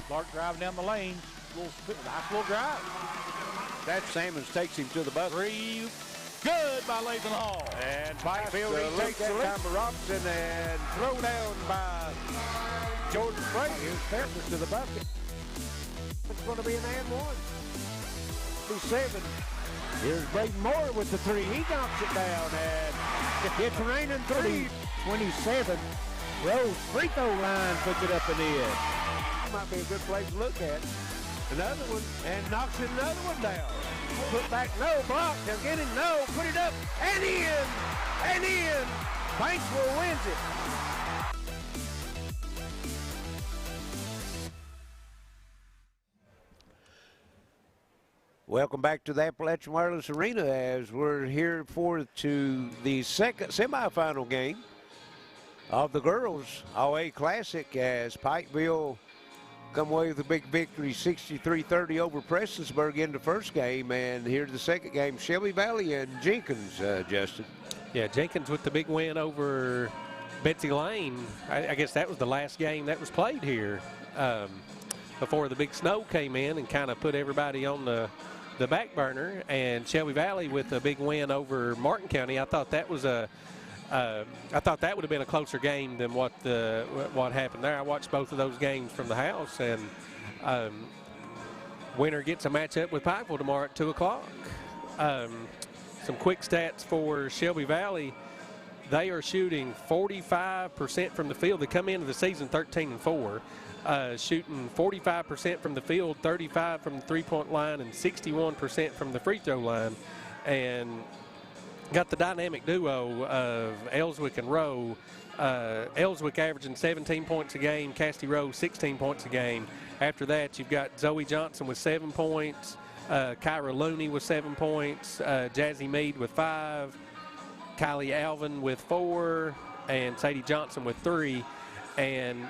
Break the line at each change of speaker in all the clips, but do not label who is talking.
Clark driving down the lane. Nice little drive.
That Sammons takes him to the bucket.
Three. Good by Lathan Hall.
And Pikeville takes that time by Robinson and thrown down by Jordan Frank. Here's Peppers to the bucket. It's going to be an and one. 7. Here's Braden Moore with the three. He knocks it down, and it's raining three. 27. Rose free throw line puts it up and in. Might be a good place to look at. Another one, and knocks another one down. Put back, no, block, they'll get him, no, put it up, and in, and in. Banksville wins it. Welcome back to the Appalachian Wireless Arena as we're here to the second semifinal game of the girls All-A Classic as Pikeville come away with a big victory, 63-30 over Prestonsburg in the first game. And here's the second game, Shelby Valley and Jenkins, Justin.
Yeah, Jenkins with the big win over Betsy Lane. I guess that was the last game that was played here before the big snow came in and kind of put everybody on the back burner. And Shelby Valley with a big win over Martin County. I thought that was I thought that would have been a closer game than what happened there. I watched both of those games from the house, and winner gets a matchup with Pikeville tomorrow at 2 o'clock. Some quick stats for Shelby Valley. They are shooting 45% from the field. They come into the season 13-4, shooting 45% from the field, 35% from the three-point line, and 61% from the free throw line. And got the dynamic duo of Ellswick and Rowe. Ellswick averaging 17 points a game, Cassidy Rowe 16 points a game. After that, you've got Zoe Johnson with 7 points, Kyra Looney with 7 points, Jazzy Mead with 5, Kylie Alvin with 4, and Sadie Johnson with 3. And,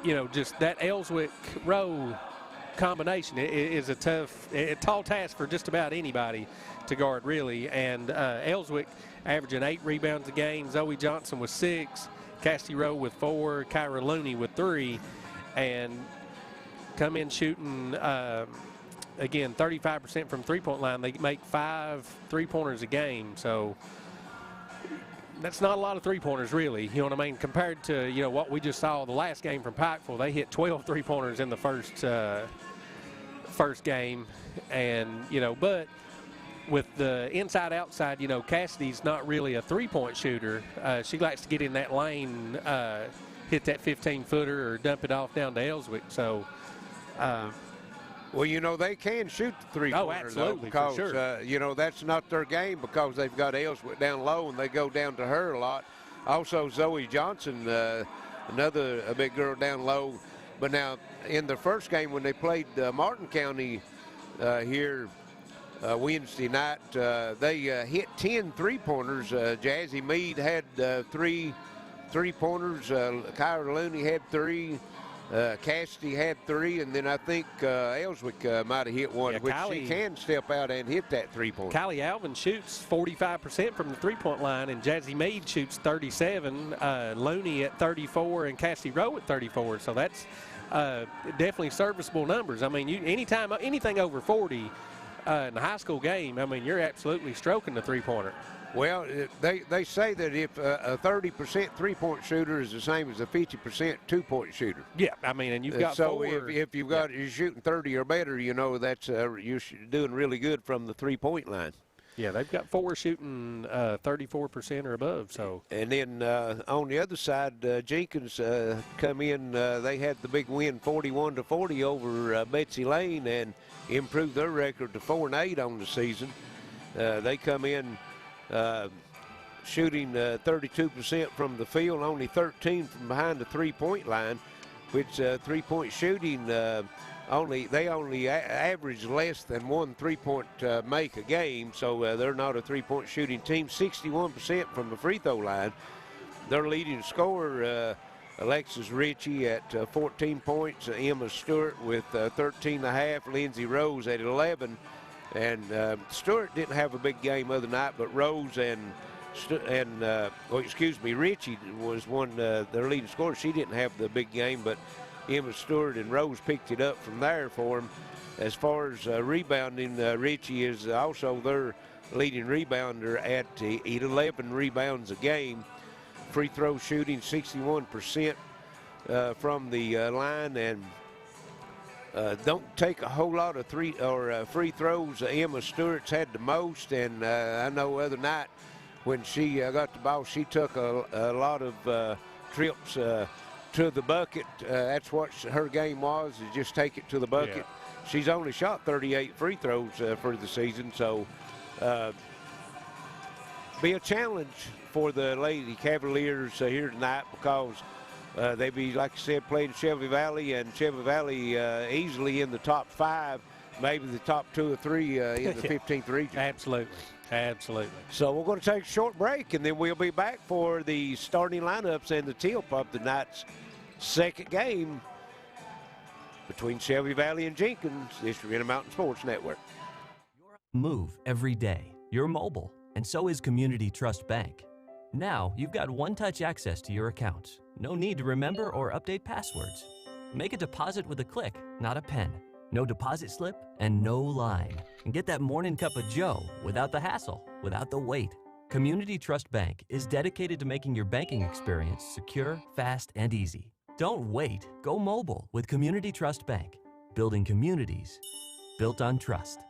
you know, just that Ellswick-Rowe combination is a tall task for just about anybody to guard, really. And Ellswick averaging 8 rebounds a game, Zoe Johnson with 6, Cassidy Rowe with 4, Kyra Looney with 3, and come in shooting again 35% from three-point line. They make 5 3-pointers a game, so that's not a lot of three-pointers, really. You know what I mean? Compared to, you know, what we just saw the last game from Pikeville, they hit 12 three-pointers in the first game, and, you know, but with the inside-outside, you know, Cassidy's not really a three-point shooter. She likes to get in that lane, hit that 15-footer or dump it off down to Ellswick. So,
well, you know, they can shoot the three-pointer,
oh, absolutely,
because,
for sure.
you know, that's not their game because they've got Ellswick down low and they go down to her a lot. Also, Zoe Johnson, another big girl down low. But now, in the first game when they played Martin County here Wednesday night, they hit 10 three-pointers. Jazzy Mead had 3 three-pointers. Kyra Looney had 3. Cassidy had 3, and then I think Ellswick might have hit 1,
yeah,
which
Kylie,
she can step out and hit that three-pointer.
Kylie Alvin shoots 45% from the three-point line, and Jazzy Mead shoots 37. Looney at 34, and Cassidy Rowe at 34. So that's definitely serviceable numbers. I mean, anytime anything over 40 in a high school game, I mean, you're absolutely stroking the three-pointer.
Well, they say that if a 30% three-point shooter is the same as a 50% two-point shooter.
Yeah, I mean, and you've got
so
4.
if you've got you're shooting 30 or better, you know that's you're doing really good from the three-point line.
Yeah, they've got 4 shooting 34% or above. So,
and then on the other side, Jenkins come in. They had the big win, 41-40 over Betsy Lane, and improved their record to 4-8 on the season. They come in shooting 32% from the field, only 13 from behind the three-point line, which three-point shooting they only average less than 1 three-point make a game, so they're not a three-point shooting team. 61% from the free throw line. Their leading scorer, Alexis Ritchie at 14 points, Emma Stewart with 13.5, Lindsay Rose at 11. And Stewart didn't have a big game other night, but Rose and Ritchie was their leading scorer. She didn't have the big game, but Emma Stewart and Rose picked it up from there for them. As far as rebounding, Richie is also their leading rebounder at 11 rebounds a game. Free throw shooting 61% from the line, and don't take a whole lot of free throws. Emma Stewart's had the most, and I know other night when she got the ball, she took a lot of trips to the bucket. That's what her game was, is just take it to the bucket. Yeah. She's only shot 38 free throws for the season, so be a challenge for the Lady Cavaliers here tonight, because they be, like I said, playing Shelby Valley, and Shelby Valley easily in the top 5, maybe the top 2 or 3 in the 15th region.
Absolutely. Absolutely.
So we're going to take a short break, and then we'll be back for the starting lineups and the tip of the night's second game between Shelby Valley and Jenkins. This is Intermountain Sports Network.
Move every day. You're mobile, and so is Community Trust Bank. Now you've got one-touch access to your accounts. No need to remember or update passwords. Make a deposit with a click, not a pen. No deposit slip and no line. And get that morning cup of joe without the hassle, without the wait. Community Trust Bank is dedicated to making your banking experience secure, fast, and easy. Don't wait. Go mobile with Community Trust Bank. Building communities built on trust.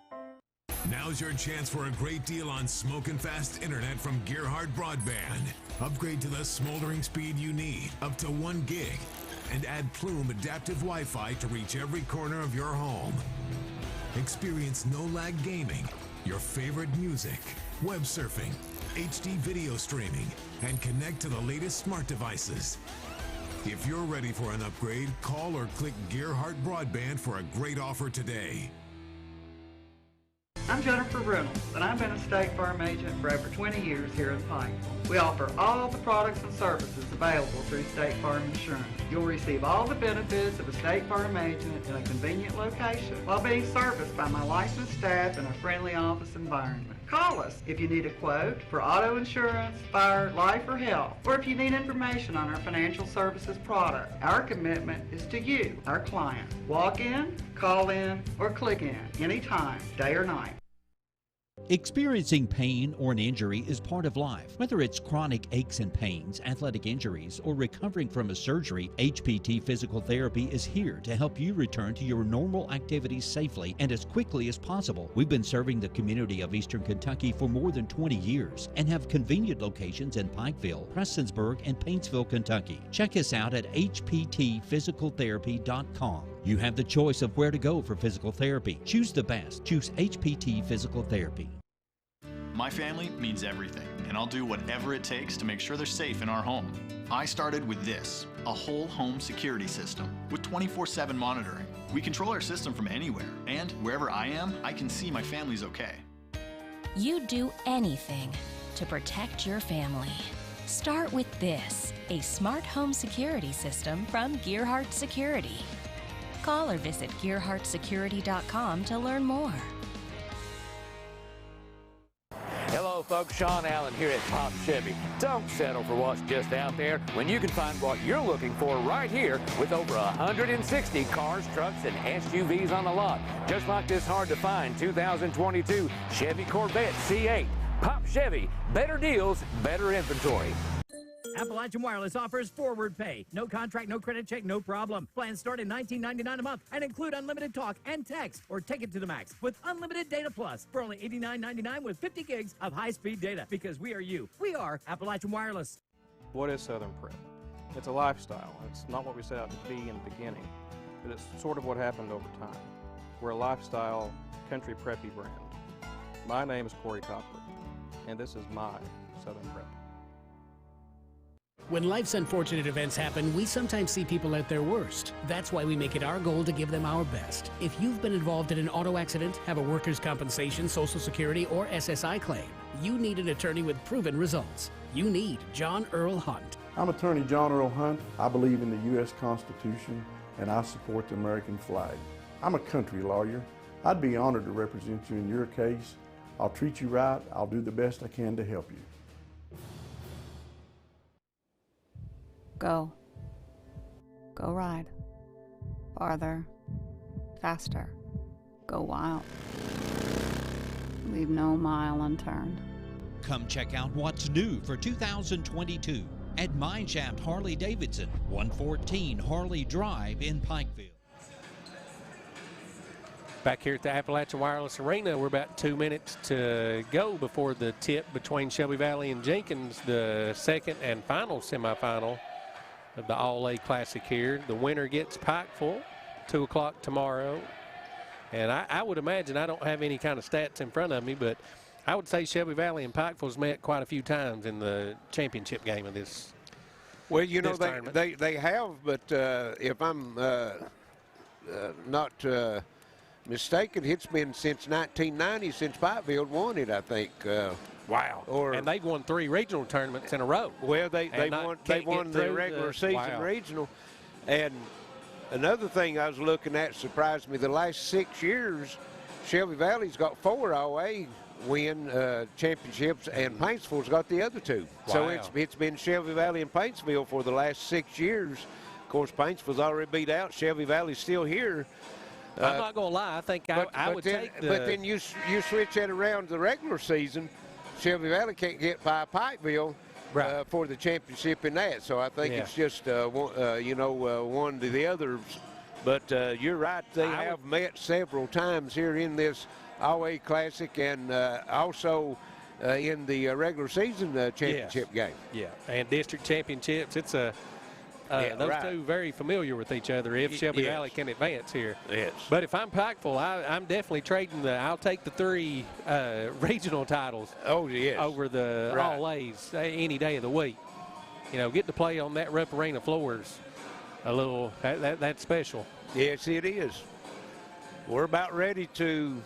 Now's your chance for a great deal on smoking fast internet from Gearhart Broadband. Upgrade to the smoldering speed you need, up to 1 gig. And add Plume Adaptive Wi-Fi to reach every corner of your home. Experience no-lag gaming, your favorite music, web surfing, HD video streaming, and connect to the latest smart devices. If you're ready for an upgrade, call or click Gearhart Broadband for a great offer today.
I'm Jennifer Reynolds, and I've been a State Farm agent for over 20 years here in Pikeville. We offer all the products and services available through State Farm Insurance. You'll receive all the benefits of a State Farm agent in a convenient location while being serviced by my licensed staff in a friendly office environment. Call us if you need a quote for auto insurance, fire, life, or health, or if you need information on our financial services product. Our commitment is to you, our client. Walk in, call in, or click in anytime, day or night.
Experiencing pain or an injury is part of life. Whether it's chronic aches and pains, athletic injuries, or recovering from a surgery, HPT Physical Therapy is here to help you return to your normal activities safely and as quickly as possible. We've been serving the community of Eastern Kentucky for more than 20 years and have convenient locations in Pikeville, Prestonsburg, and Paintsville, Kentucky. Check us out at hptphysicaltherapy.com. You have the choice of where to go for physical therapy. Choose the best. Choose HPT Physical Therapy.
My family means everything, and I'll do whatever it takes to make sure they're safe in our home. I started with this, a whole home security system with 24/7 monitoring. We control our system from anywhere, and wherever I am, I can see my family's okay.
You'd do anything to protect your family. Start with this, a smart home security system from Gearhart Security. Call or visit GearhartSecurity.com to learn more.
Hello folks, Sean Allen here at Pop Chevy. Don't settle for what's just out there when you can find what you're looking for right here with over 160 cars, trucks, and SUVs on the lot. Just like this hard to find 2022 Chevy Corvette C8. Pop Chevy, better deals, better inventory.
Appalachian Wireless offers forward pay. No contract, no credit check, no problem. Plans start at $19.99 a month and include unlimited talk and text, or take it to the max with unlimited data plus for only $89.99 with 50 gigs of high-speed data, because we are you. We are Appalachian Wireless.
What is Southern Prep? It's a lifestyle. It's not what we set out to be in the beginning, but it's sort of what happened over time. We're a lifestyle country preppy brand. My name is Corey Copley, and this is my Southern Prep.
When life's unfortunate events happen, we sometimes see people at their worst. That's why we make it our goal to give them our best. If you've been involved in an auto accident, have a workers' compensation, Social Security, or SSI claim, you need an attorney with proven results. You need John Earl Hunt.
I'm attorney John Earl Hunt. I believe in the U.S. Constitution, and I support the American flag. I'm a country lawyer. I'd be honored to represent you in your case. I'll treat you right. I'll do the best I can to help you.
Go. Go ride. farther, faster. Go wild. Leave no mile unturned.
Come check out what's new for 2022 at Mineshaft Harley-Davidson, 114 Harley Drive in Pikeville.
Back here at the Appalachian Wireless Arena, we're about 2 minutes to go before the tip between Shelby Valley and Jenkins, the second and final semifinal of the All-A Classic here. The winner gets Pikeville, 2 o'clock tomorrow. And I would imagine, I don't have any kind of stats in front of me, but I would say Shelby Valley and Pikeville's met quite a few times in the championship game of this.
Well, you know, they have, but if I'm not mistaken, it's been since 1990 since Pikeville won it, I think.
Wow. And they've won 3 regional tournaments in a row.
Well, they won the regular season regional. And another thing I was looking at surprised me. The last 6 years, Shelby Valley's got 4 All-A win championships, and Paintsville's got the other 2.
Wow.
So it's been Shelby Valley and Paintsville for the last 6 years. Of course, Paintsville's already beat out. Shelby Valley's still here.
I'm not going to lie. I think I would take the...
But then you switch that around to the regular season. Shelby Valley can't get by Pikeville for the championship in that. So I think it's just, one to the others. But you're right. They have met several times here in this All-A Classic and also in the regular season championship game.
Yeah, and district championships. It's a those two very familiar with each other if Shelby Valley can advance here.
Yes.
But if I'm Pikeville, I'm definitely trading I'll take the 3 regional titles over the All-A's any day of the week. You know, get to play on that Rupp Arena floors a little, that's special.
Yes, it is. We're about ready to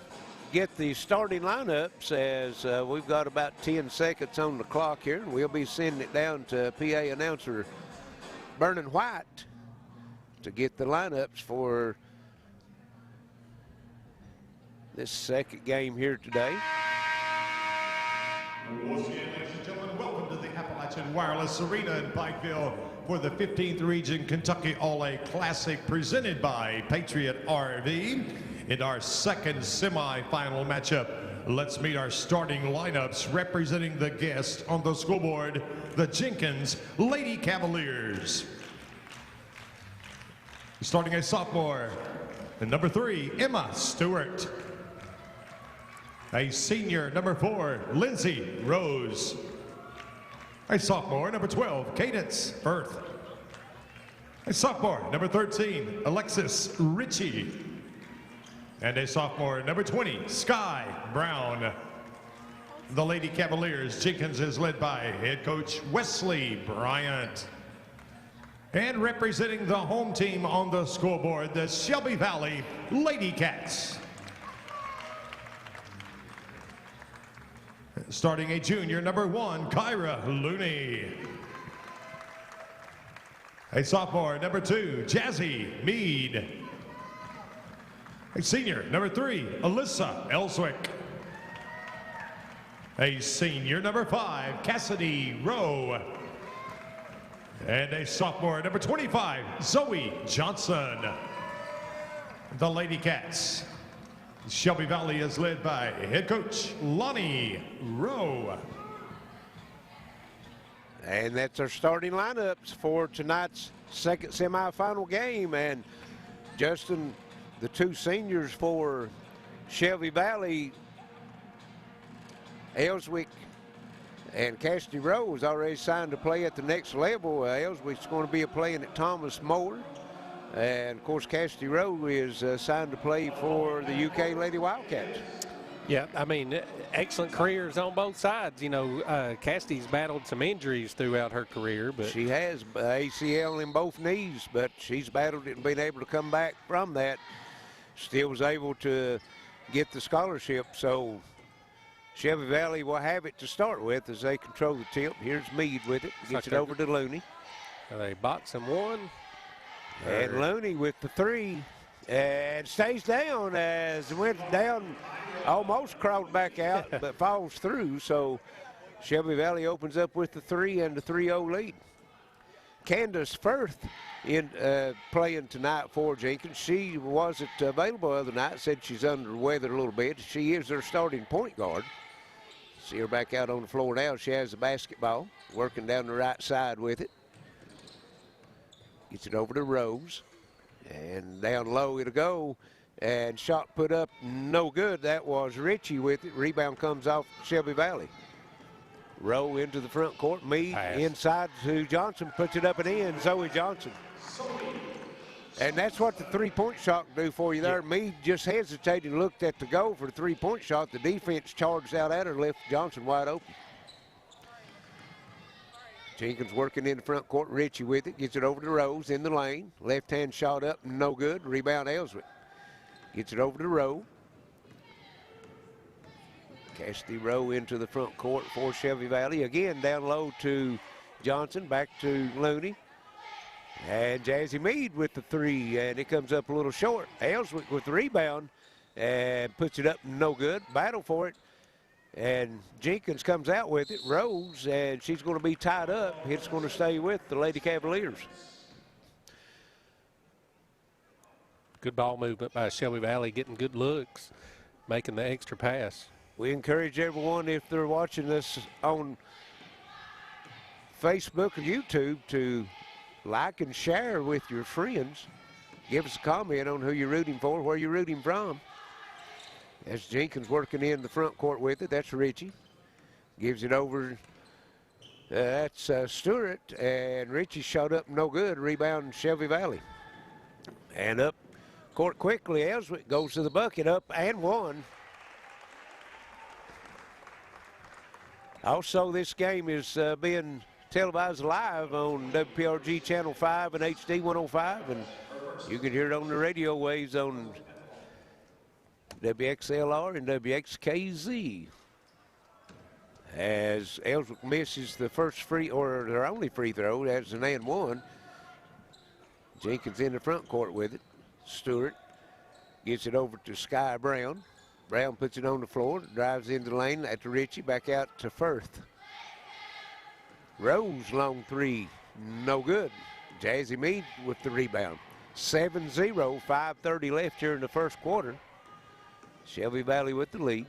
get the starting lineups as we've got about 10 seconds on the clock here. We'll be sending it down to PA announcer Vernon White to get the lineups for this second game here today.
Once again, ladies and gentlemen, welcome to the Appalachian Wireless Arena in Pikeville for the 15th Region Kentucky All-A Classic presented by Patriot RV. In our second semifinal matchup, let's meet our starting lineups representing the guests on the scoreboard, the Jenkins Lady Cavaliers. Starting a sophomore, number 3, Emma Stewart. A senior, number 4, Lindsay Rose. A sophomore, number 12, Candace Firth. A sophomore, number 13, Alexis Ritchie. And a sophomore, number 20, Sky Brown. The Lady Cavaliers, Jenkins is led by head coach Wesley Bryant. And representing the home team on the scoreboard, the Shelby Valley Lady Cats. Starting a junior, number 1, Kyra Looney. A sophomore, number 2, Jazzy Mead. A senior, number 3, Alyssa Elswick. A senior, number 5, Cassidy Rowe. And a sophomore, number 25, Zoe Johnson. The Lady Cats. Shelby Valley is led by head coach Lonnie Rowe.
And that's our starting lineups for tonight's second semifinal game. And Justin, the 2 seniors for Shelby Valley, Elswick and Cassidy Rowe is already signed to play at the next level. Elswick's going to be playing at Thomas More. And, of course, Cassidy Rowe is signed to play for the UK Lady Wildcats.
Yeah, I mean, excellent careers on both sides. You know, Cassidy's battled some injuries throughout her career. But
she has ACL in both knees, but she's battled it and been able to come back from that. Still was able to get the scholarship. So Shelby Valley will have it to start with as they control the tip. Here's Mead with it. Gets it over to Looney.
They box him one.
And Looney with the 3 and stays down as went down, almost crawled back out, but falls through. So Shelby Valley opens up with the 3 and the 3-0 lead. Candace Firth in playing tonight for Jenkins. She wasn't available the other night, said she's under the weather a little bit. She is their starting point guard. See her back out on the floor now. She has the basketball, working down the right side with it. Gets it over to Rose, and down low it'll go, and shot put up, no good. That was Ritchie with it. Rebound comes off Shelby Valley. Rowe into the front court. Meade inside to Johnson, puts it up and in. Zoe Johnson. And that's what the three-point shot can do for you there. Yeah. Meade just hesitated and looked at the goal for the three-point shot. The defense charged out at her, left Johnson wide open. Jenkins working in the front court. Ritchie with it. Gets it over to Rose in the lane. Left-hand shot up, no good. Rebound Ellswick. Gets it over to Rowe. Cassidy Rowe into the front court for Shelby Valley. Again, down low to Johnson. Back to Looney. And Jazzy Meade with the three. And it comes up a little short. Ellswick with the rebound. And puts it up, no good. Battle for it. And Jenkins comes out with it. Rose, and she's going to be tied up. It's going to stay with the Lady Cavaliers.
Good ball movement by Shelby Valley, getting good looks, making the extra pass.
We encourage everyone, if they're watching us on Facebook or YouTube, to like and share with your friends. Give us a comment on who you're rooting for, where you're rooting from. That's Jenkins working in the front court with it. That's Ritchie. Gives it over. That's Stewart. And Ritchie shot up, no good. Rebound Shelby Valley. And up court quickly. Ellswick goes to the bucket, up and one. Also, this game is being televised live on WPRG Channel 5 and HD 105, and you can hear it on the radio waves on WXLR and WXKZ. As Ellswick misses the first free, or their only free throw, that's an and one. Jenkins in the front court with it. Stewart gets it over to Sky Brown. Brown puts it on the floor, drives into the lane at the Ritchie, back out to Firth. Rose, long three, no good. Jazzy Meade with the rebound. 7-0, 5:30 left here in the first quarter. Shelby Valley with the lead.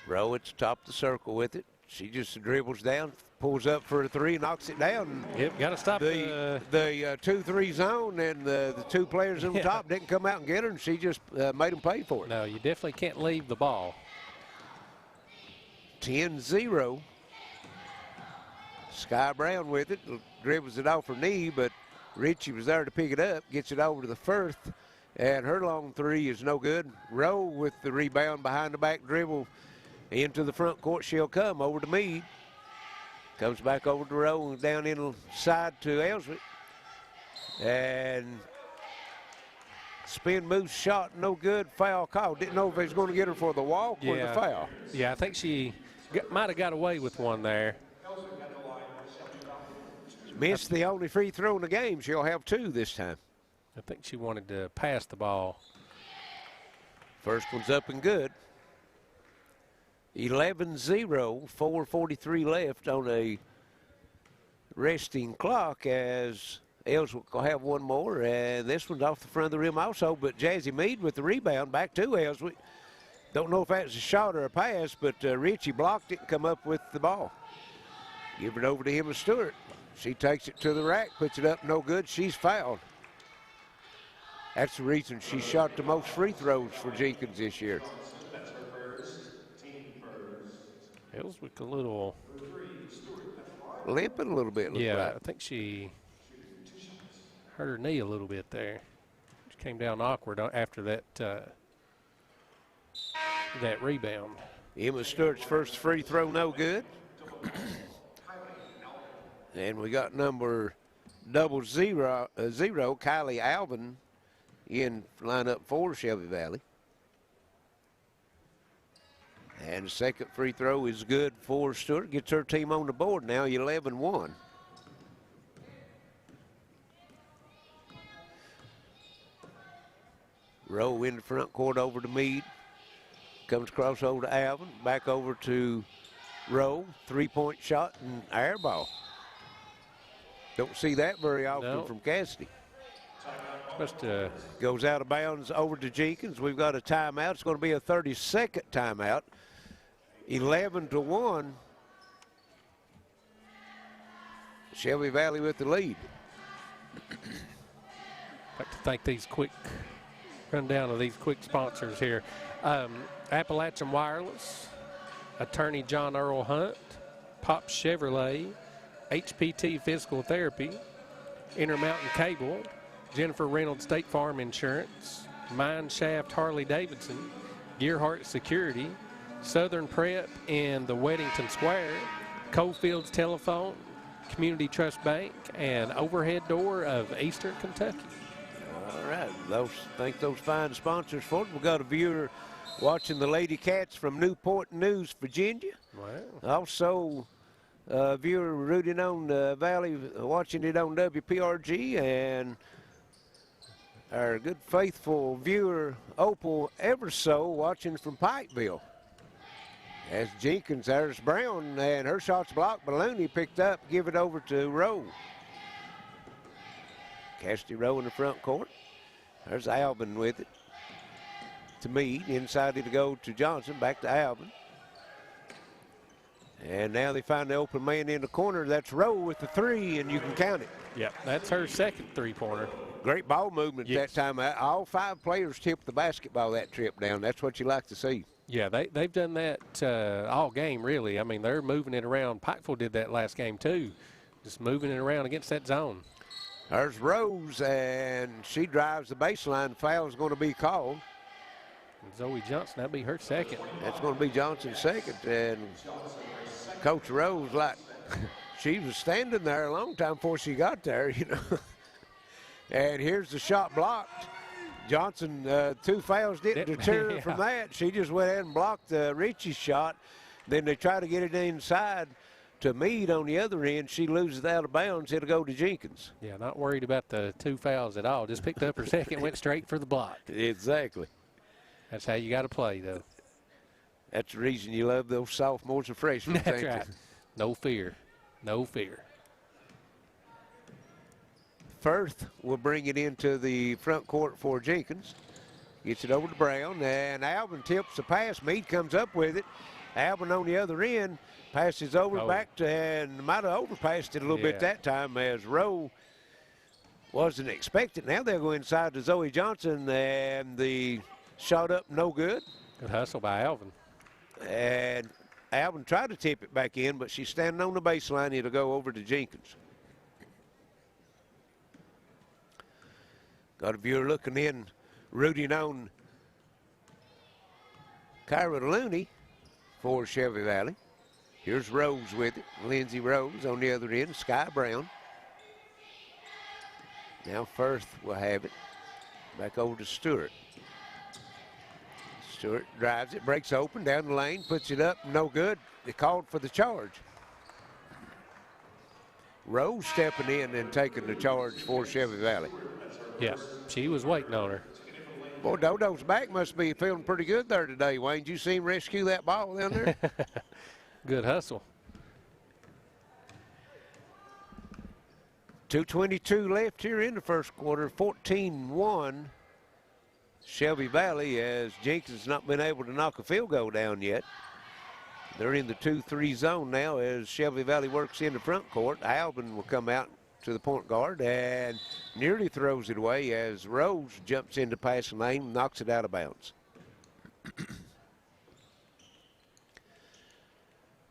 Rowe at the top of the circle with it. She just dribbles down, pulls up for a three, knocks it down.
Yep, got to stop
the 2-3 zone, and the two players on the top didn't come out and get her, and she just made them pay for it.
No, you definitely can't leave the ball.
10-0. Sky Brown with it, dribbles it off her knee, but Ritchie was there to pick it up, gets it over to the Firth, and her long three is no good. Rowe with the rebound behind the back dribble into the front court. She'll come over to Meade. Comes back over to Rowe and down inside to Ellswick. And spin move shot, no good. Foul call. Didn't know if he was going to get her for the walk or the foul.
Yeah, I think she might have got away with one there.
Missed the only free throw in the game. She'll have two this time.
I think she wanted to pass the ball.
First one's up and good. 11-0, 4:43 left on a resting clock, as Ellswick will have one more, and this one's off the front of the rim also, but Jazzy Meade with the rebound back to Ellswick. Don't know if that's a shot or a pass, but Ritchie blocked it and come up with the ball. Give it over to Emma Stewart. She takes it to the rack, puts it up, no good. She's fouled. That's the reason she shot the most free throws for Jenkins this year.
Ellswick a little
limping a little bit.
Yeah,
like.
I think she hurt her knee a little bit there. She came down awkward after that that rebound.
Emma Stewart's first free throw, no good. And we got number 000, Kylie Alvin, in lineup for Shelby Valley. And the second free throw is good for Stewart. Gets her team on the board now, 11-1. Rowe in the front court over to Meade. Comes across over to Alvin. Back over to Rowe, three-point shot and air ball. Don't see that very often from Cassidy. Goes out of bounds over to Jenkins. We've got a timeout. It's going to be a 30-second timeout. 11-1. Shelby Valley with the lead.
I'd like to thank these quick rundown of these quick sponsors here. Appalachian Wireless, Attorney John Earl Hunt, Pop Chevrolet, HPT Physical Therapy, Intermountain Cable, Jennifer Reynolds State Farm Insurance, Mine Shaft Harley Davidson, Gearhart Security, Southern Prep in the Weddington Square, Coalfields Telephone, Community Trust Bank, and Overhead Door of Eastern Kentucky.
All right, thank those fine sponsors for it. We've got a viewer watching the Lady Cats from Newport News, Virginia.
Wow.
Also, a viewer rooting on the Valley, watching it on WPRG, and our good faithful viewer Opal Everso watching from Pikeville. As Jenkins, there's Brown, and her shot's blocked, but Looney picked up, give it over to Rowe. Cassidy Rowe in the front court. There's Albin with it. To Meade, inside to go to Johnson, back to Albin. And now they find the open man in the corner. That's Rowe with the three, and you can count it.
Yep, that's her second three-pointer.
Great ball movement that time. All 5 players tipped the basketball that trip down. That's what you like to see.
Yeah, they've done that all game, really. I mean, they're moving it around. Pikeville did that last game, too, just moving it around against that zone.
There's Rose, and she drives the baseline. Foul is going to be called.
Zoe Johnson, that'll be her second.
That's going to be Johnson's second, and Coach Rose, like, she was standing there a long time before she got there, you know. And here's the shot blocked. Johnson, 2 fouls didn't deter her from that. She just went ahead and blocked Richie's shot. Then they try to get it inside to Meade on the other end. She loses it out of bounds. It'll go to Jenkins.
Yeah, not worried about the 2 fouls at all. Just picked up her second, went straight for the block.
Exactly.
That's how you got to play, though.
That's the reason you love those sophomores and freshmen.
That's right. No fear. No fear.
Firth will bring it into the front court for Jenkins. Gets it over to Brown, and Alvin tips the pass. Meade comes up with it. Alvin on the other end passes over back to, and might have overpassed it a little bit that time as Rowe wasn't expecting. Now they'll go inside to Zoe Johnson, and the shot up no good.
Good hustle by Alvin.
And Alvin tried to tip it back in, but she's standing on the baseline. It'll go over to Jenkins. Got a viewer looking in, rooting on Kyra Looney for Shelby Valley. Here's Rose with it. Lindsay Rose on the other end. Sky Brown. Now Firth will have it. Back over to Stewart. Stewart drives it, breaks open down the lane, puts it up, no good. They called for the charge. Rose stepping in and taking the charge for Shelby Valley.
Yeah, she was waiting on her.
Boy, Dodo's back must be feeling pretty good there today, Wayne. Did you see him rescue that ball down there?
Good hustle.
2:22 left here in the first quarter, 14-1. Shelby Valley, as Jenkins has not been able to knock a field goal down yet. They're in the 2-3 zone now as Shelby Valley works in the front court. Alvin will come out to the point guard and nearly throws it away as Rose jumps into passing lane, knocks it out of bounds.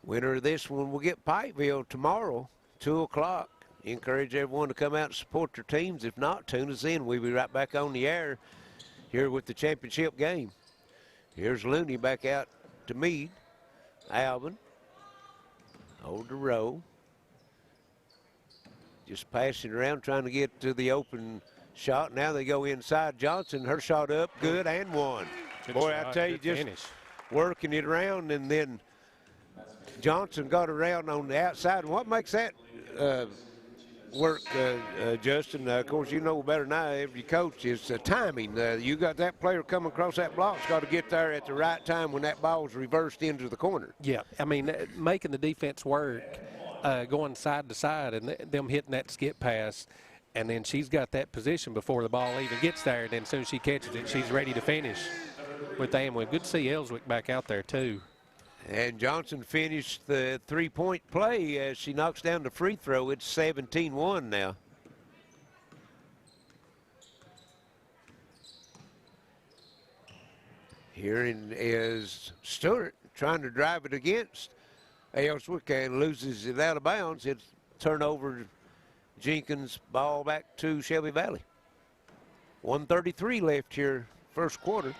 Winner of this one will get Pikeville tomorrow, 2 o'clock. Encourage everyone to come out and support their teams. If not, tune us in. We'll be right back on the air here with the championship game. Here's Looney back out to Meade. Alvin. Over to Rowe. Just passing around, trying to get to the open shot. Now they go inside. Johnson, her shot up, good, and one. Boy, I tell you, just working it around, and then Johnson got around on the outside. And what makes that work, Justin. Of course, you know better than I, every coach, is timing. You got that player coming across that block's got to get there at the right time when that ball's reversed into the corner.
Yeah, I mean, making the defense work, going side to side, and them hitting that skip pass, and then she's got that position before the ball even gets there, and then as soon as she catches it, she's ready to finish with the Amway. Good to see Ellswick back out there, too.
And Johnson finished the three-point play as she knocks down the free throw. It's 17-1 now. Here is Stewart trying to drive it against Ellswick and loses it out of bounds. It's turnover. Jenkins, ball back to Shelby Valley. 1:33 left here, first quarter.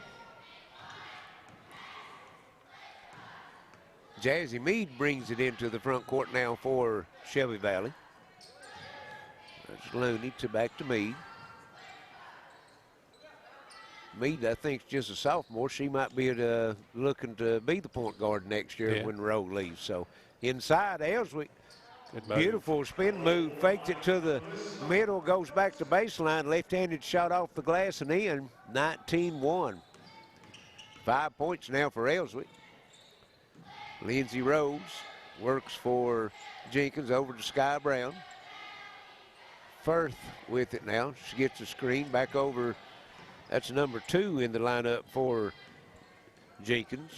Jazzy Mead brings it into the front court now for Shelby Valley. That's Looney back to Mead. Mead, I think, is just a sophomore. She might be looking to be the point guard next year when Rowe leaves. So inside, Ellswick. Beautiful spin move, fakes it to the middle, goes back to baseline, left-handed shot off the glass and in, 19-1. 5 points now for Ellswick. Lindsay Rose works for Jenkins over to Sky Brown. Firth with it now. She gets a screen back over. That's number 2 in the lineup for Jenkins.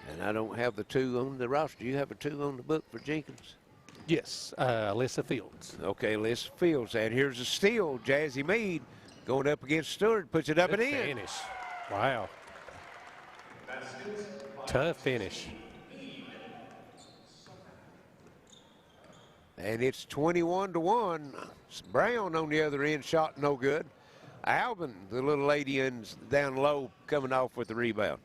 And I don't have the 2 on the roster. Do you have a 2 on the book for Jenkins?
Yes, Alyssa Fields.
Okay, Alyssa Fields. And here's a steal. Jazzy Mead going up against Stewart, puts it up and in.
Finish. Wow. Tough finish.
And it's 21-1. Brown on the other end, shot no good. Alvin, the little lady down low, coming off with the rebound.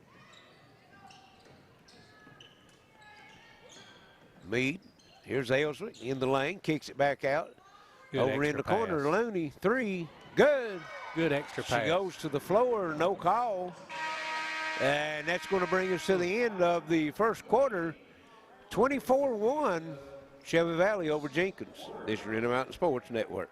Mead, here's Ellswick in the lane, kicks it back out.
Good
over in the corner,
pass.
Looney, 3, good.
Good extra pass.
She goes to the floor, no call. And that's going to bring us to the end of the first quarter. 24-1, Shelby Valley over Jenkins. This is Intermountain Sports Network.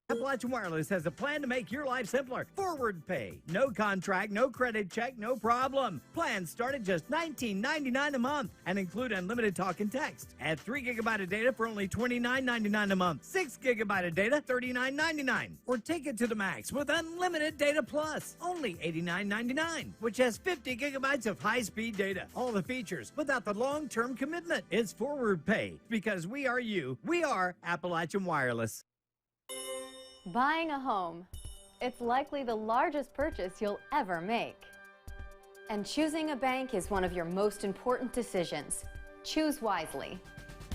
Appalachian Wireless has a plan to make your life simpler. Forward pay. No contract, no credit check, no problem. Plans start at just $19.99 a month and include unlimited talk and text. Add 3 gigabyte of data for only $29.99 a month. 6 gigabyte of data, $39.99. Or take it to the max with unlimited data plus, only $89.99, which has 50 gigabytes of high-speed data. All the features without the long-term commitment. It's forward pay because we are you. We are Appalachian Wireless.
Buying a home. It's likely the largest purchase you'll ever make. And choosing a bank is one of your most important decisions. Choose wisely.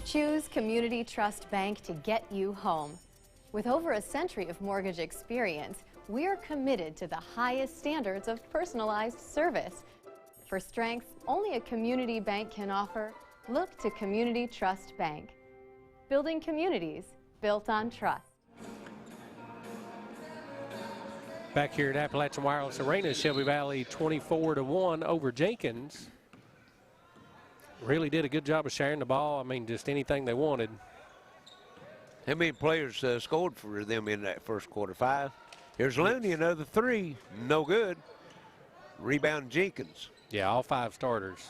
Choose Community Trust Bank to get you home. With over a century of mortgage experience, we're committed to the highest standards of personalized service. For strengths only a community bank can offer, look to Community Trust Bank. Building communities built on trust.
Back here at Appalachian Wireless Arena, Shelby Valley 24-1 over Jenkins. Really did a good job of sharing the ball. I mean, just anything they wanted.
How many players scored for them in that first quarter? 5. Here's Looney, another 3. No good. Rebound Jenkins.
Yeah, all 5 starters.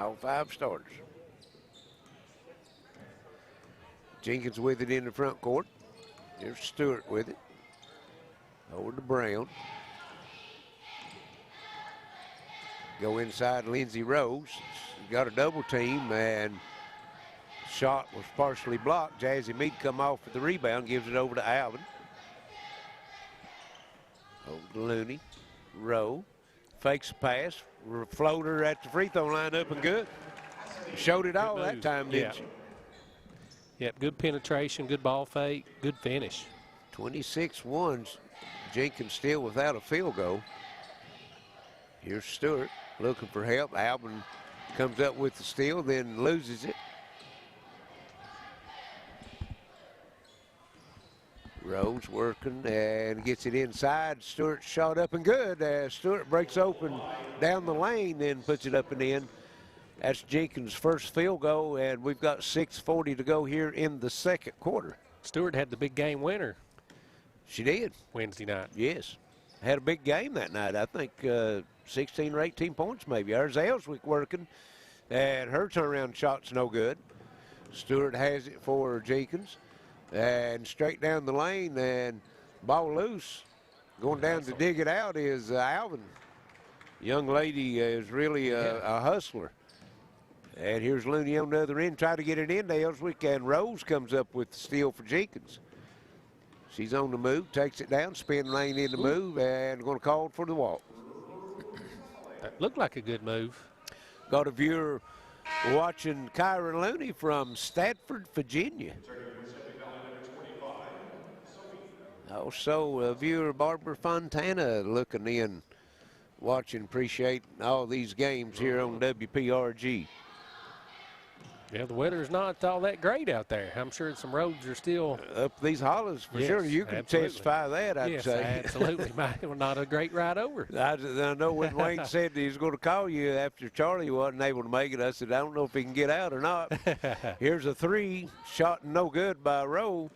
All 5 starters. Jenkins with it in the front court. Here's Stewart with it. Over to Brown. Go inside Lindsay Rose. Got a double team and shot was partially blocked. Jazzy Mead come off with the rebound, gives it over to Alvin. Over to Looney. Rowe. Fakes a pass. Floater at the free throw line up and good. Showed it all that time, didn't she?
Yep, good penetration, good ball fake, good finish.
26-1. Jenkins still without a field goal. Here's Stewart looking for help. Alvin comes up with the steal, then loses it. Rose working and gets it inside. Stewart shot up and good. Stewart breaks open down the lane, then puts it up and in. That's Jenkins' first field goal, and we've got 6:40 to go here in the second quarter.
Stewart had the big game winner.
She did.
Wednesday night.
Yes. Had a big game that night. I think 16 or 18 points maybe. There's Ellswick working, and her turnaround shot's no good. Stewart has it for Jenkins, and straight down the lane, and ball loose. Going down to dig it out is Alvin. Young lady is really a hustler. And here's Looney on the other end, try to get it into Ellswick, and Rose comes up with the steal for Jenkins. She's on the move, takes it down, spin lane in the move, and going to call for the walk.
That looked like a good move.
Got a viewer watching Kyra Looney from Stafford, Virginia. Also, viewer Barbara Fontana looking in, watching, appreciate all these games here on WPRG.
Yeah, the weather's not all that great out there. I'm sure some roads are still
up these hollows for sure. You can testify that, I'd say.
Absolutely. Not a great ride over.
I know when Wayne said he was going to call you after Charlie wasn't able to make it, I said, I don't know if he can get out or not. Here's a three, shot no good by Rowe,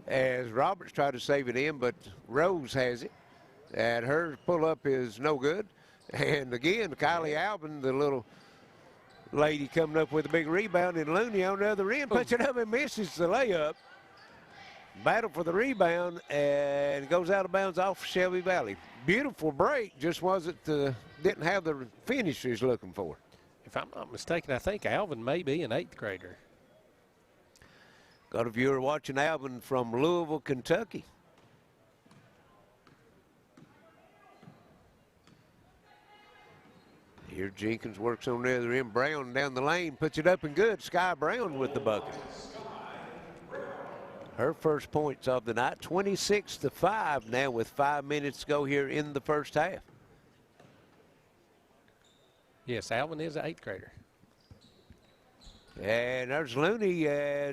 as Roberts tried to save it in, but Rose has it, and her pull-up is no good. And again, Kylie Alvin, the little lady, coming up with a big rebound, and Looney on the other end puts it up and misses the layup. Battle for the rebound, and goes out of bounds off Shelby Valley. Beautiful break, just wasn't didn't have the finish he's looking for.
If I'm not mistaken, I think Alvin may be an 8th grader.
Got a viewer watching Alvin from Louisville, Kentucky. Here Jenkins works on the other end. Brown down the lane, puts it up and good. Sky Brown with the bucket. Her first points of the night, 26-5 now with 5 minutes to go here in the first half.
Yes, Alvin is an 8th grader.
And there's Looney.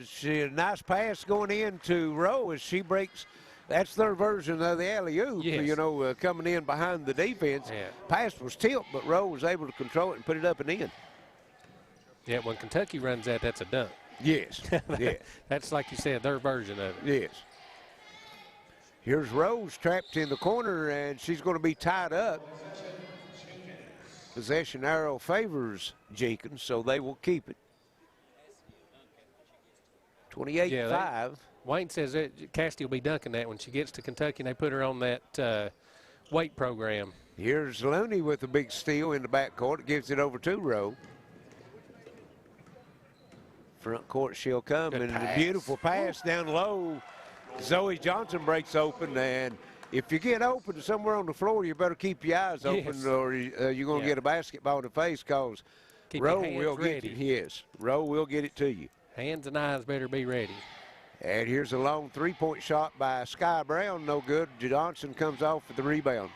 She, a nice pass going in to Rowe as she breaks. That's their version of the alley-oop, you know, coming in behind the defense.
Yeah.
Pass was tipped, but Rowe was able to control it and put it up and in.
Yeah, when Kentucky runs that, that's a dunk.
Yes. Yeah.
That's, like you said, their version of it.
Yes. Here's Rose trapped in the corner, and she's going to be tied up. Possession arrow favors Jenkins, so they will keep it. 28-5.
Wayne says that Cassidy will be dunking that when she gets to Kentucky and they put her on that weight program.
Here's Looney with a big steal in the backcourt. It gives it over to Rowe. Front court she'll come.
Good
and
pass.
A beautiful pass down low. Zoe Johnson breaks open, and if you get open somewhere on the floor, you better keep your eyes open or you're going to get a basketball in the face, because Rowe will get it. Yes, Rowe will get it to you.
Hands and eyes better be ready.
And here's a long three-point shot by Sky Brown. No good. Johnson comes off with the rebound.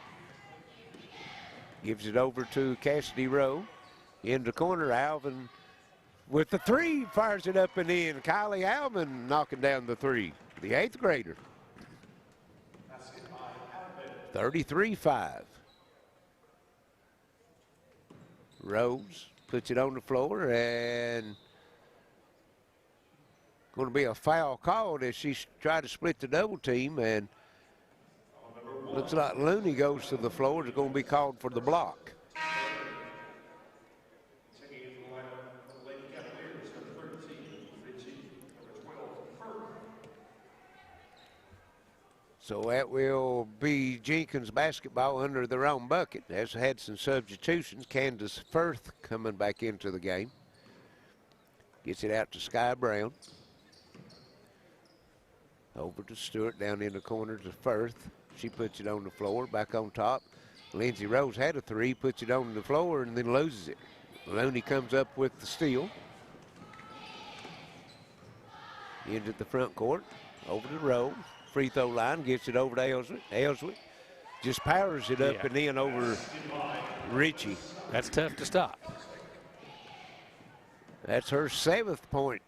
Gives it over to Cassidy Rowe. In the corner, Alvin with the three. Fires it up and in. Kylie Alvin knocking down the three. The 8th grader. 33-5. Rose puts it on the floor, and going to be a foul called as she tried to split the double team, and looks like Looney goes to the floor. It's going to be called for the block. So that will be Jenkins basketball under their own bucket. Has had some substitutions. Candace Firth coming back into the game. Gets it out to Sky Brown. Over to Stewart, down in the corner to Firth. She puts it on the floor, back on top. Lindsey Rose had a three, puts it on the floor, and then loses it. Looney comes up with the steal. Into the front court, over to Rowe. Free throw line, gets it over to Ellswick. Ellswick just powers it up and in over Ritchie.
That's tough to stop.
That's her 7th point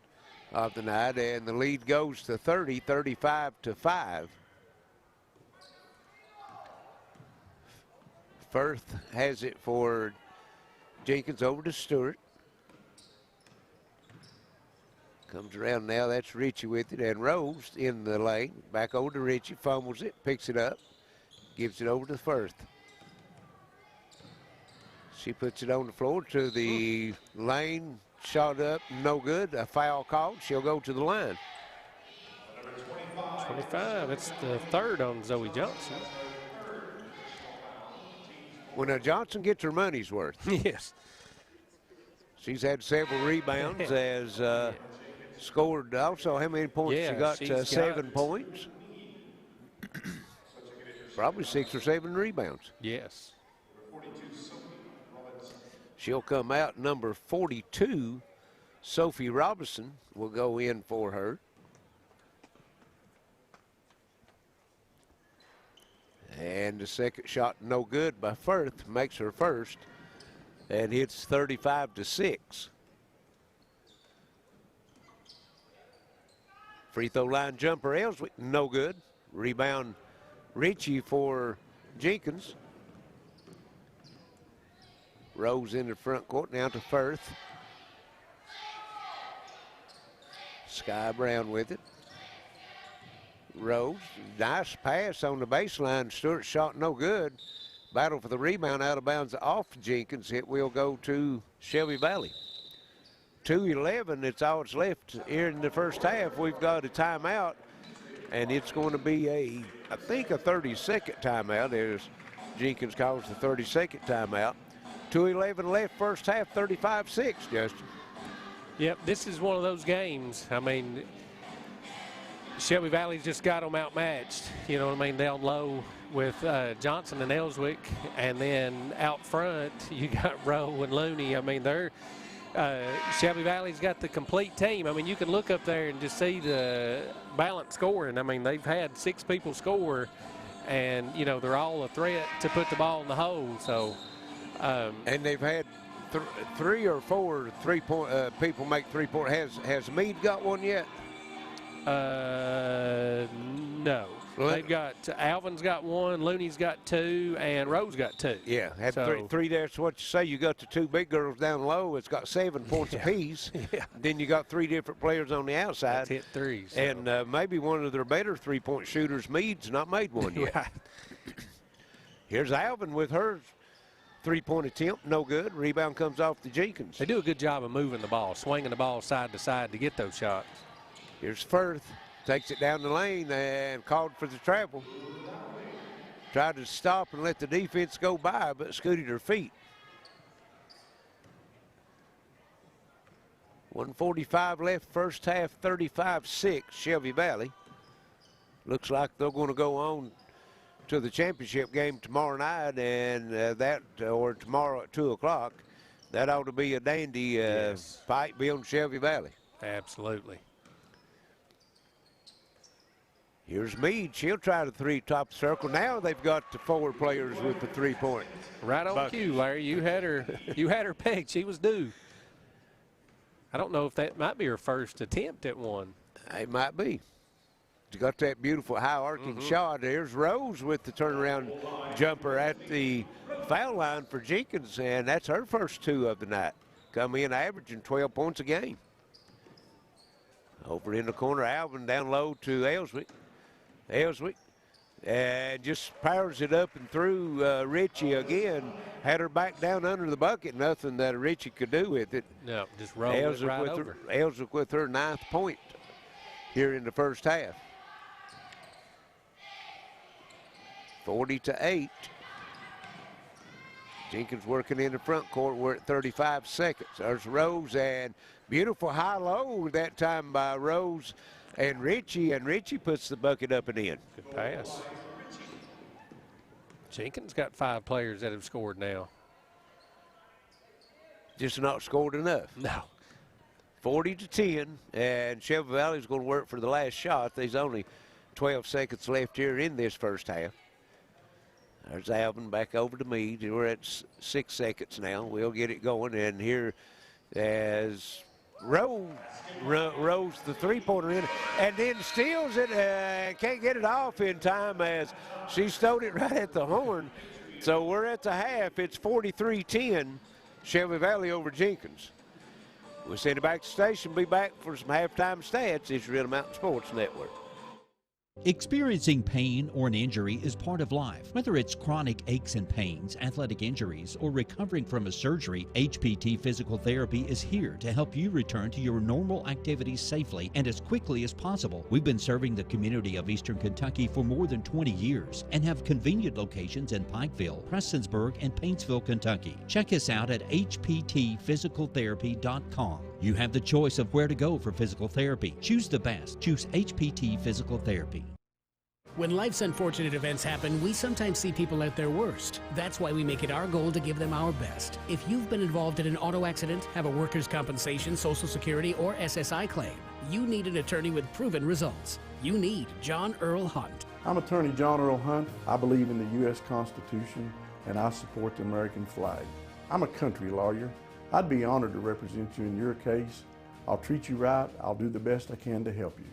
of the night, and the lead goes to 30, 35-5. Firth has it for Jenkins over to Stewart. Comes around now, that's Ritchie with it, and Rose in the lane. Back over to Ritchie, fumbles it, picks it up, gives it over to Firth. She puts it on the floor to the lane, shot up, no good, a foul called. She'll go to the line.
25, it's the third on Zoe Johnson.
Well, now Johnson gets her money's worth.
Yes.
She's had several rebounds, has scored also. How many points she got? 7 points. Probably 6 or 7 rebounds.
Yes.
She'll come out number 42. Sophie Robinson will go in for her. And the second shot no good by Firth, makes her first, and hits 35-6. Free throw line jumper Ellswick, no good. Rebound Ritchie for Jenkins. Rose in the front court, now to Firth. Sky Brown with it. Rose, nice pass on the baseline. Stewart shot no good. Battle for the rebound, out of bounds off Jenkins. It will go to Shelby Valley. 2:11, it's all that's left here in the first half. We've got a timeout, and it's going to be I think a 30-second timeout, as Jenkins calls the 30-second timeout. 2:11 left, first half, 35-6, Justin.
Yep, this is one of those games. I mean, Shelby Valley's just got them outmatched, you know what I mean, down low with Johnson and Ellswick, and then out front you got Rowe and Looney. I mean, they're Shelby Valley's got the complete team. I mean, you can look up there and just see the balanced scoring. I mean, they've had 6 people score, and, you know, they're all a threat to put the ball in the hole. So,
and they've had 3 or 4 3-point people make 3-point. Has Meade got one yet?
No. They've got Alvin's got 1, Looney's got 2, and Rose got 2.
Yeah, had three. That's what you say. You got the 2 big girls down low. It's got 7 points apiece.
Yeah.
Then you got 3 different players on the outside.
That's hit threes. So.
And maybe one of their better 3-point shooters, Meade's not made one yet.
Right.
Here's Alvin with her 3-point attempt, no good. Rebound comes off to Jenkins.
They do a good job of moving the ball, swinging the ball side to side to get those shots.
Here's Firth, takes it down the lane and called for the travel. Tried to stop and let the defense go by, but scooted her feet. 1:45 left, first half, 35-6, Shelby Valley. Looks like they're going to go on to the championship game tomorrow night, and or tomorrow at 2 o'clock. That ought to be a dandy fight beyond Shelby Valley.
Absolutely.
Here's Meade. She'll try the 3 top circle. Now they've got the 4 players with the 3-point.
Right on cue, Larry. You had her pegged. She was due. I don't know if that might be her first attempt at one.
It might be. She got that beautiful high arcing shot. There's Rose with the turnaround jumper at the foul line for Jenkins, and that's her first 2 of the night. Come in averaging 12 points a game. Over in the corner, Alvin down low to Ellswick. Ellswick and just powers it up and through Ritchie again. Had her back down under the bucket. Nothing that Ritchie could do with it.
No, just roll it right over.
Ellswick with her 9th point here in the first half. 40-8. Jenkins working in the front court. We're at 35 seconds. There's Rose, and beautiful high-low that time by Rose and Ritchie puts the bucket up and in.
Good pass. Jenkins got 5 players that have scored now.
Just not scored enough.
No.
40-10, and Shelby Valley's going to work for the last shot. There's only 12 seconds left here in this first half. There's Alvin back over to Meade. We're at 6 seconds now. We'll get it going, and here as Rose the 3-pointer in, and then steals it and can't get it off in time as she stole it right at the horn. So we're at the half. It's 43-10. Shelby Valley over Jenkins. We'll send you back to the station. Be back for some halftime stats. It's Real Mountain Sports Network.
Experiencing pain or an injury is part of life. Whether it's chronic aches and pains, athletic injuries, or recovering from a surgery, HPT Physical Therapy is here to help you return to your normal activities safely and as quickly as possible. We've been serving the community of Eastern Kentucky for more than 20 years and have convenient locations in Pikeville, Prestonsburg, and Paintsville, Kentucky. Check us out at hptphysicaltherapy.com. You have the choice of where to go for physical therapy. Choose the best. Choose HPT Physical Therapy.
When life's unfortunate events happen, we sometimes see people at their worst. That's why we make it our goal to give them our best. If you've been involved in an auto accident, have a workers' compensation, Social Security, or SSI claim, you need an attorney with proven results. You need John Earl Hunt.
I'm attorney John Earl Hunt. I believe in the U.S. Constitution and I support the American flag. I'm a country lawyer. I'd be honored to represent you in your case. I'll treat you right. I'll do the best I can to help you.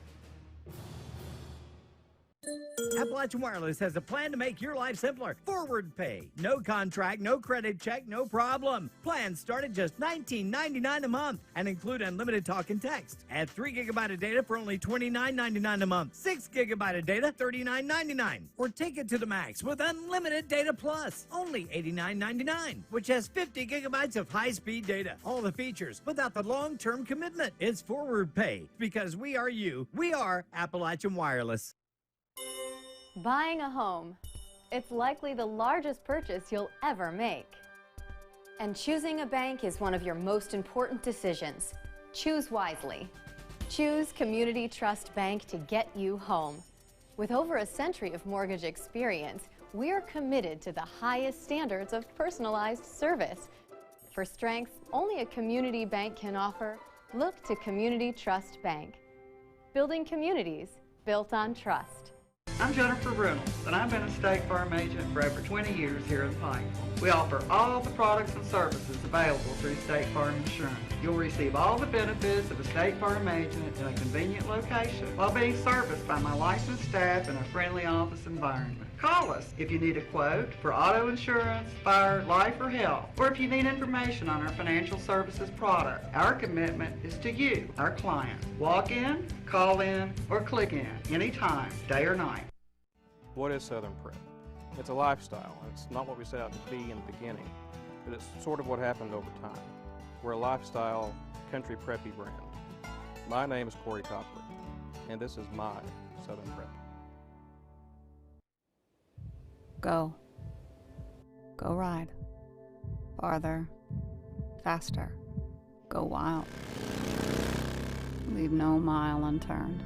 Appalachian Wireless has a plan to make your life simpler. Forward pay. No contract, no credit check, no problem. Plans start at just $19.99 a month and include unlimited talk and text. Add 3 GB of data for only $29.99 a month. 6 GB of data, $39.99. Or take it to the max with unlimited data plus, only $89.99, which has 50 GB of high-speed data. All the features without the long-term commitment. It's forward pay because we are you. We are Appalachian Wireless.
Buying a home. It's likely the largest purchase you'll ever make. And choosing a bank is one of your most important decisions. Choose wisely. Choose Community Trust Bank to get you home. With over a century of mortgage experience, we're committed to the highest standards of personalized service. For strengths only a community bank can offer, look to Community Trust Bank. Building communities built on trust.
I'm Jennifer Reynolds, and I've been a State Farm agent for over 20 years here in Pikeville. We offer all the products and services available through State Farm Insurance. You'll receive all the benefits of a State Farm agent in a convenient location while being serviced by my licensed staff in a friendly office environment. Call us if you need a quote for auto insurance, fire, life, or health, or if you need information on our financial services product. Our commitment is to you, our clients. Walk in, call in, or click in anytime, day or night.
What is Southern Prep? It's a lifestyle. It's not what we set out to be in the beginning, but it's sort of what happened over time. We're a lifestyle, country preppy brand. My name is Corey Copley, and this is my Southern Prep.
Go. Go ride. Farther. Faster. Go wild. Leave no mile unturned.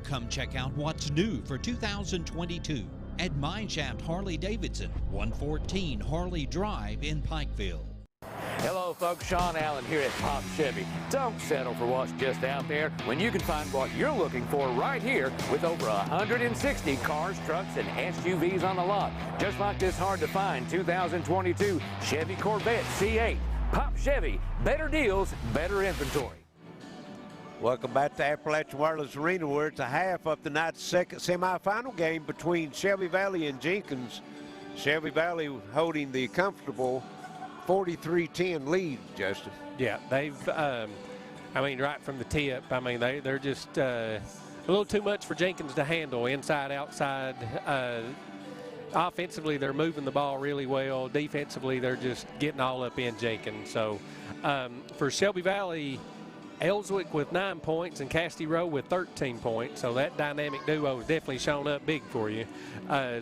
Come check out what's new for 2022 at Mineshaft Harley-Davidson, 114 Harley Drive in Pikeville.
Hello folks, Sean Allen here at Pop Chevy. Don't settle for what's just out there when you can find what you're looking for right here with over 160 cars, trucks, and SUVs on the lot. Just like this hard to find 2022 Chevy Corvette C8. Pop Chevy, better deals, better inventory.
Welcome back to Appalachian Wireless Arena, where it's a half of tonight's second semifinal game between Shelby Valley and Jenkins. Shelby Valley holding the comfortable 43-10 lead, Justin.
Yeah, they've, I mean, right from the tip, I mean, they're just a little too much for Jenkins to handle, inside, outside. Offensively, they're moving the ball really well. Defensively, they're just getting all up in Jenkins. So for Shelby Valley, Ellswick with 9 points and Castee Rowe with 13 points. So that dynamic duo has definitely shown up big for you.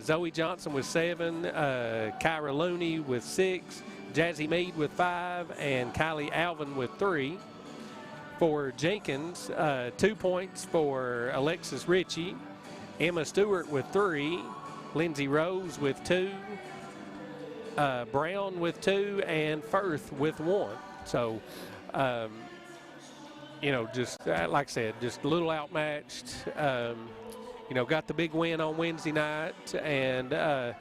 Zoe Johnson with 7, Kyra Looney with 6, Jazzy Mead with 5, and Kylie Alvin with 3. For Jenkins, 2 points for Alexis Ritchie, Emma Stewart with 3, Lindsay Rose with 2, Brown with 2, and Firth with 1. So, you know, just like I said, just a little outmatched. You know, got the big win on Wednesday night, and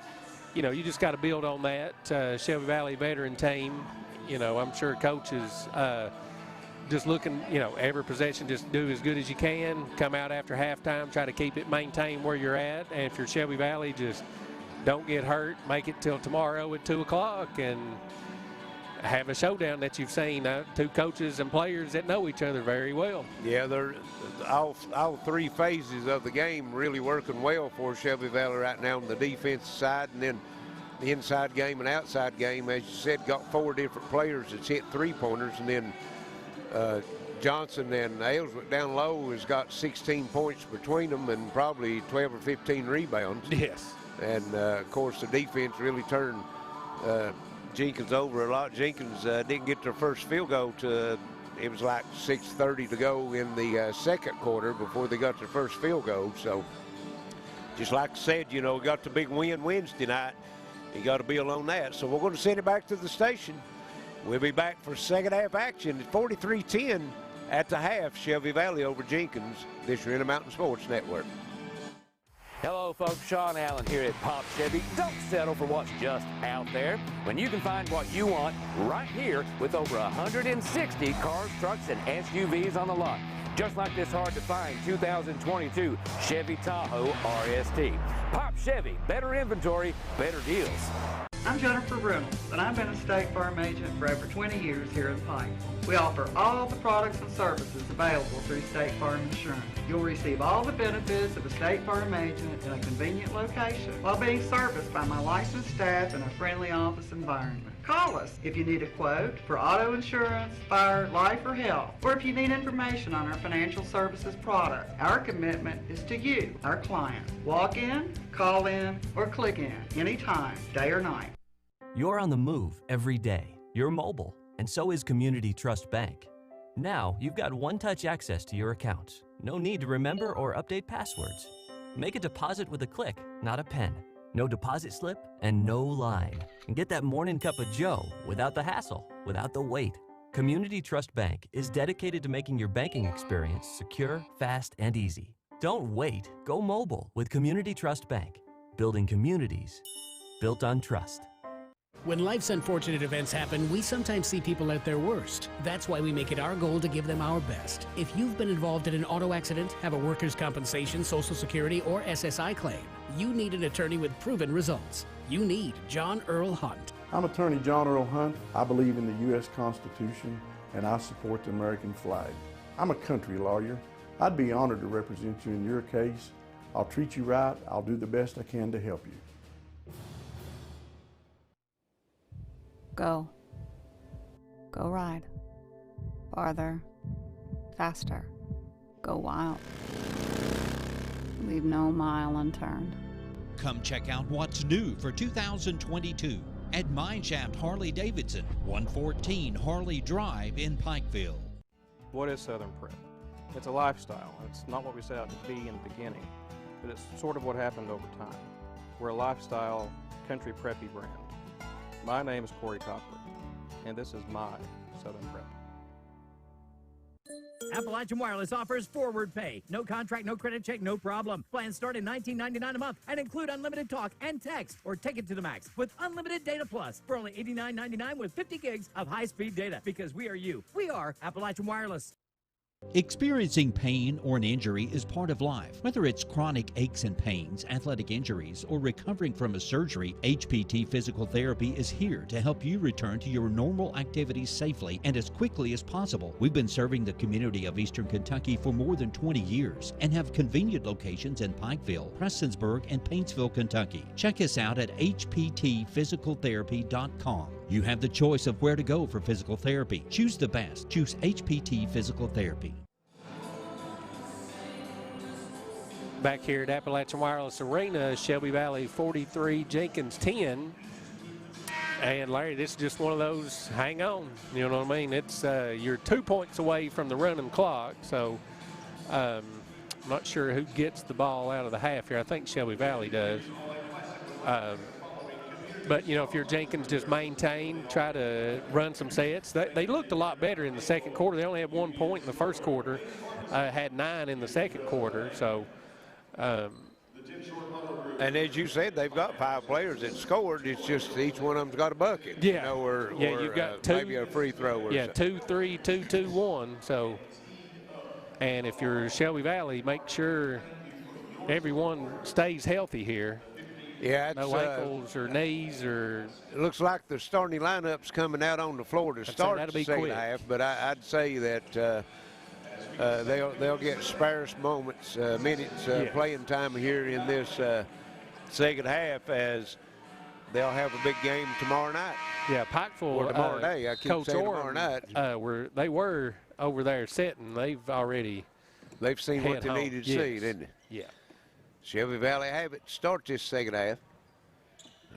you know, you just got to build on that. Shelby Valley veteran team, you know, I'm sure coaches just looking, you know, every possession, just do as good as you can. Come out after halftime, try to keep it maintained where you're at. And if you're Shelby Valley, just don't get hurt. Make it till tomorrow at 2 o'clock, and have a showdown that you've seen. Two coaches and players that know each other very well.
Yeah, they're all three phases of the game really working well for Shelby Valley right now on the defensive side, and then the inside game and outside game, as you said, got 4 different players that's hit three-pointers, and then Johnson and Aylesworth down low has got 16 points between them and probably 12 or 15 rebounds.
Yes.
And, of course, the defense really turned Jenkins over a lot. Jenkins didn't get their first field goal to, it was like 6:30 to go in the second quarter before they got their first field goal. So, just like I said, you know, we got the big win Wednesday night. You got to build on that. So we're going to send it back to the station. We'll be back for second half action at 43-10 at the half. Shelby Valley over Jenkins. This year in the Mountain Sports Network.
Hello, folks. Sean Allen here at Pop Chevy. Don't settle for what's just out there when you can find what you want right here with over 160 cars, trucks, and SUVs on the lot. Just like this hard-to-find 2022 Chevy Tahoe RST. Pop Chevy, better inventory, better deals.
I'm Jennifer Reynolds, and I've been a State Farm agent for over 20 years here in Pikeville. We offer all the products and services available through State Farm Insurance. You'll receive all the benefits of a State Farm agent in a convenient location while being serviced by my licensed staff in a friendly office environment. Call us if you need a quote for auto insurance, fire, life, or health, or if you need information on our financial services product. Our commitment is to you, our clients. Walk in, call in, or click in anytime, day or night.
You're on the move every day. You're mobile, and so is Community Trust Bank. Now, you've got one-touch access to your accounts. No need to remember or update passwords. Make a deposit with a click, not a pen. No deposit slip and no line. And get that morning cup of joe without the hassle, without the wait. Community Trust Bank is dedicated to making your banking experience secure, fast, and easy. Don't wait. Go mobile with Community Trust Bank. Building communities built on trust.
When life's unfortunate events happen, we sometimes see people at their worst. That's why we make it our goal to give them our best. If you've been involved in an auto accident, have a workers' compensation, Social Security, or SSI claim, you need an attorney with proven results. You need John Earl Hunt.
I'm attorney John Earl Hunt. I believe in the U.S. Constitution, and I support the American flag. I'm a country lawyer. I'd be honored to represent you in your case. I'll treat you right. I'll do the best I can to help you.
Go. Go ride. Farther. Faster. Go wild. Leave no mile unturned.
Come check out what's new for 2022 at Mineshaft Harley-Davidson, 114 Harley Drive in Pikeville.
What is Southern Prep? It's a lifestyle. It's not what we set out to be in the beginning, but it's sort of what happened over time. We're a lifestyle, country preppy brand. My name is Corey Cochran, and this is my Southern Prep.
Appalachian Wireless offers forward pay. No contract, no credit check, no problem. Plans start at $19.99 a month and include unlimited talk and text, or take it to the max with unlimited data plus for only $89.99 with 50 gigs of high-speed data, because we are you. We are Appalachian Wireless.
Experiencing pain or an injury is part of life. Whether it's chronic aches and pains, athletic injuries, or recovering from a surgery, HPT Physical Therapy is here to help you return to your normal activities safely and as quickly as possible. We've been serving the community of Eastern Kentucky for more than 20 years and have convenient locations in Pikeville, Prestonsburg, and Paintsville, Kentucky. Check us out at hptphysicaltherapy.com. You have the choice of where to go for physical therapy. Choose the best. Choose HPT Physical Therapy.
Back here at Appalachian Wireless Arena, Shelby Valley 43, Jenkins 10. And Larry, this is just one of those, hang on, you know what I mean? It's you're 2 points away from the running clock, so I'm not sure who gets the ball out of the half here. I think Shelby Valley does. But, you know, if you're Jenkins, just maintain, try to run some sets. They looked a lot better in the second quarter. They only had 1 point in the first quarter, had 9 in the second quarter. So,
and as you said, they've got 5 players that scored. It's just each one of them's got a bucket.
Yeah,
you know, or
you've got 2,
maybe a free throw. Or
2, 3, 2, 2, 1. So, and if you're Shelby Valley, make sure everyone stays healthy here.
Yeah,
no ankles or knees or.
It looks like the starting lineup's coming out on the floor to start the second half, but I'd say that they'll get sparse moments, minutes, playing time here in this second half, as they'll have a big game tomorrow night.
Yeah, Pikeville.
Or tomorrow day. I keep
Coach
saying tomorrow night.
They were over there sitting. They've
seen what they needed to see, didn't they?
Yeah.
Shelby Valley have it start this second half.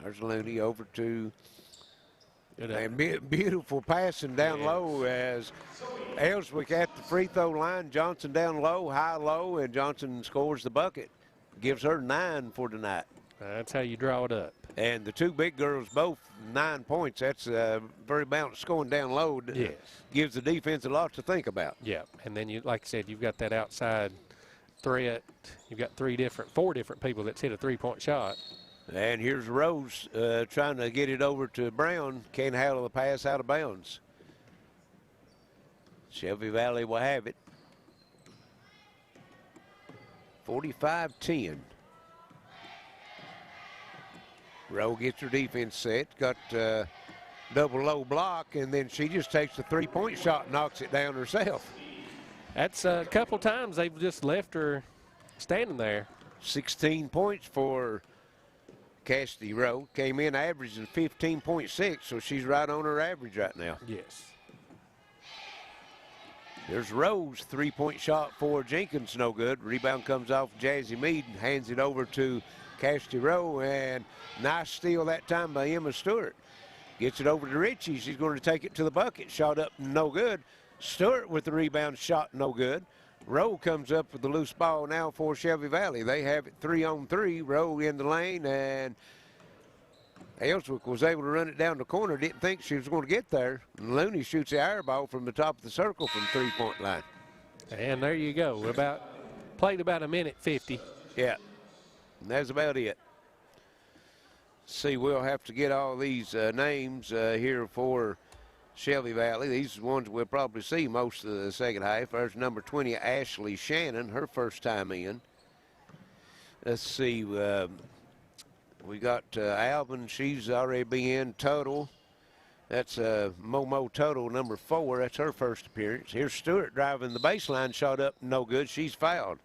There's Looney over to and beautiful passing down low as Ellswick at the free throw line. Johnson down low, high low, and Johnson scores the bucket. Gives her 9 for tonight.
That's how you draw it up.
And the two big girls both 9 points. That's very balanced scoring down low.
Yes.
Gives the defense a lot to think about.
Yeah, and then you, like I said, you've got that outside threat. You've got 4 different people that's hit a three-point shot.
And here's Rose trying to get it over to Brown. Can't handle the pass out of bounds. Shelby Valley will have it. 45-10. Rowe gets her defense set. Got double low block, and then she just takes a three-point shot and knocks it down herself.
That's a couple times they've just left her standing there.
16 points for Cassidy Rowe. Came in averaging 15.6, so she's right on her average right now.
Yes.
There's Rowe's three-point shot for Jenkins, no good. Rebound comes off Jazzy Mead and hands it over to Cassidy Rowe, and nice steal that time by Emma Stewart. Gets it over to Ritchie. She's going to take it to the bucket. Shot up, no good. Stewart with the rebound, shot, no good. Rowe comes up with the loose ball now for Shelby Valley. They have it 3-on-3. Rowe in the lane, and Ellswick was able to run it down the corner. Didn't think she was going to get there. And Looney shoots the air ball from the top of the circle from three-point line.
And there you go. Played about a minute 50.
Yeah, and that's about it. See, we'll have to get all these names here for Shelby Valley. These are the ones we'll probably see most of the second half. There's number 20, Ashley Shannon, her first time in. Let's see. We got Alvin. She's already been in. Total. That's Momo Total, number 4. That's her first appearance. Here's Stewart driving the baseline. Shot up, no good. She's fouled.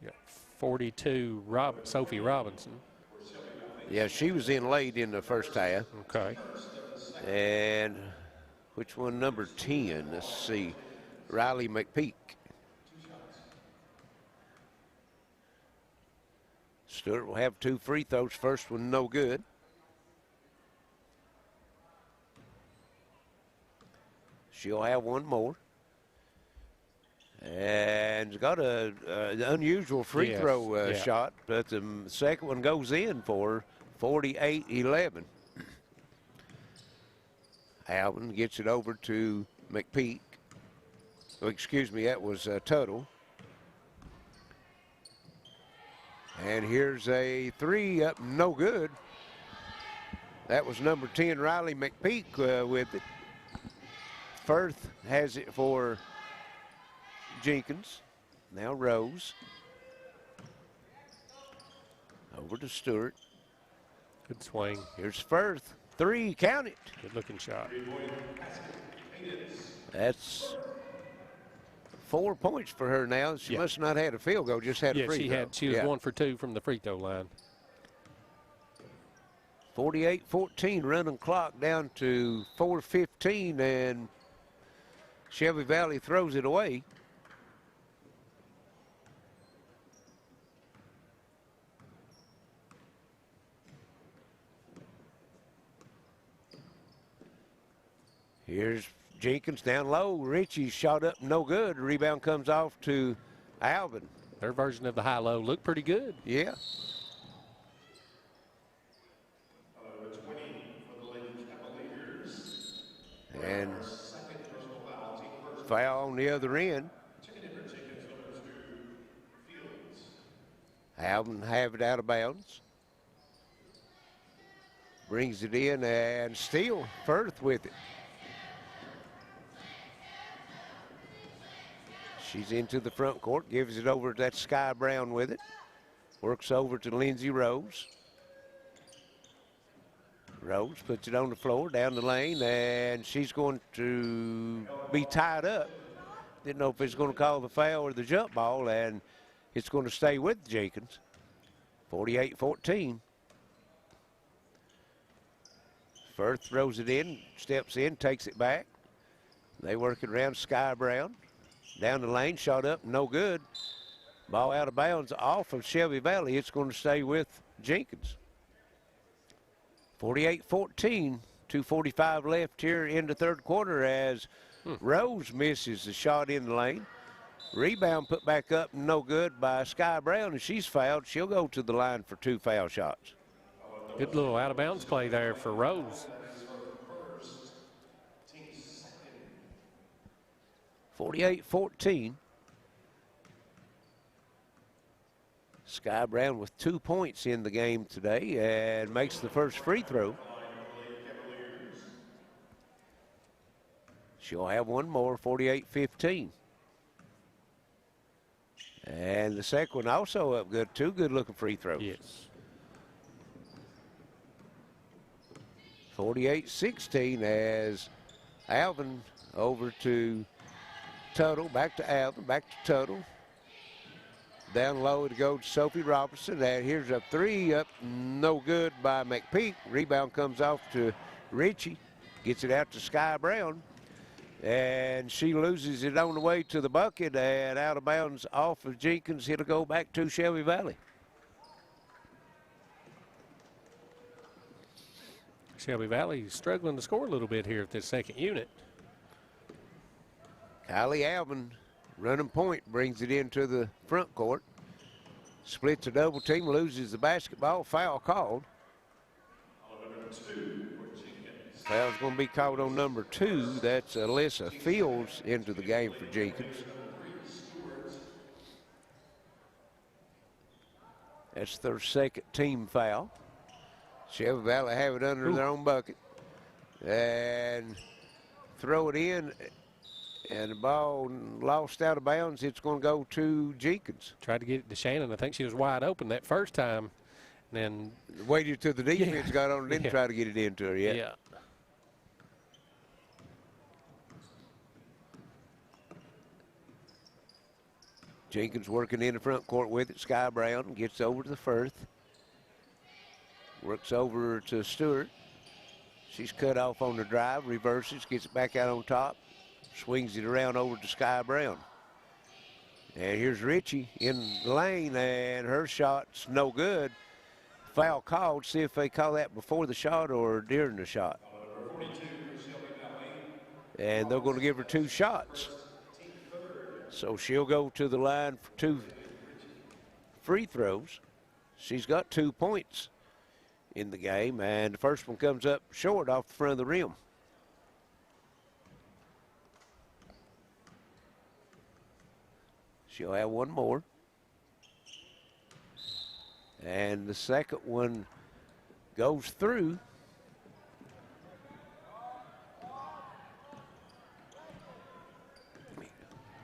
Yeah, 42, Sophie Robinson.
Yeah, she was in late in the first half.
Okay.
And which one? Number 10. Let's see. Riley McPeak. Stewart will have 2 free throws. First one, no good. She'll have one more. And got an unusual free throw shot, but the second one goes in for her. 48-11. Alvin gets it over to McPeak. Oh, excuse me, that was Tuttle. And here's a 3 up, no good. That was number 10, Riley McPeak with it. Firth has it for Jenkins. Now Rose. Over to Stewart.
Good swing.
Here's Firth. 3, count it.
Good looking shot.
That's 4 points for her now. She must not have had a field goal, just had a free throw.
She was 1 for 2 from the free throw line.
48-14, running clock down to 4:15, and Shelby Valley throws it away. Here's Jenkins down low. Ritchie shot up, no good. Rebound comes off to Alvin.
Their version of the high-low looked pretty good.
Yeah. And foul on the other end. Alvin have it out of bounds. Brings it in and steal. Firth with it. She's into the front court, gives it over to that Sky Brown with it. Works over to Lindsay Rose. Rose puts it on the floor, down the lane, and she's going to be tied up. Didn't know if it's going to call the foul or the jump ball, and it's going to stay with Jenkins. 48-14. Firth throws it in, steps in, takes it back. They work it around Sky Brown. Down the lane, shot up, no good. Ball out of bounds off of Shelby Valley. It's going to stay with Jenkins. 48-14, 2:45 left here in the third quarter as Rose misses the shot in the lane. Rebound put back up, no good by Sky Brown, and she's fouled. She'll go to the line for 2 foul shots.
Good little out of bounds play there for Rose.
48-14. Sky Brown with 2 points in the game today and makes the first free throw. She'll have one more, 48-15. And the second one also up good, 2 good-looking free throws.
Yes.
48-16 as Alvin over to Tuttle, back to Alvin, back to Tuttle. Down low to go to Sophie Robertson, and here's a 3 up, no good by McPeak. Rebound comes off to Ritchie, gets it out to Sky Brown, and she loses it on the way to the bucket, and out of bounds off of Jenkins. It'll go back to Shelby Valley.
Shelby Valley struggling to score a little bit here at this second unit.
Kylie Alvin running point, brings it into the front court. Splits a double team, loses the basketball, foul called. Foul's going to be called on number 2. That's Alyssa Fields into the game for Jenkins. That's their second team foul. Shelby Valley have it under their own bucket. And throw it in. And the ball lost out of bounds. It's going to go to Jenkins.
Tried to get it to Shannon. I think she was wide open that first time. And then
waited till the defense got on and didn't try to get it into her yet.
Yeah.
Jenkins working in the front court with it. Sky Brown gets over to the Firth. Works over to Stewart. She's cut off on the drive, reverses, gets it back out on top. Swings it around over to Sky Brown. And here's Ritchie in the lane, and her shot's no good. Foul called. See if they call that before the shot or during the shot. And they're going to give her 2 shots. So she'll go to the line for 2 free throws. She's got 2 points in the game, and the first one comes up short off the front of the rim. She'll have one more. And the second one goes through.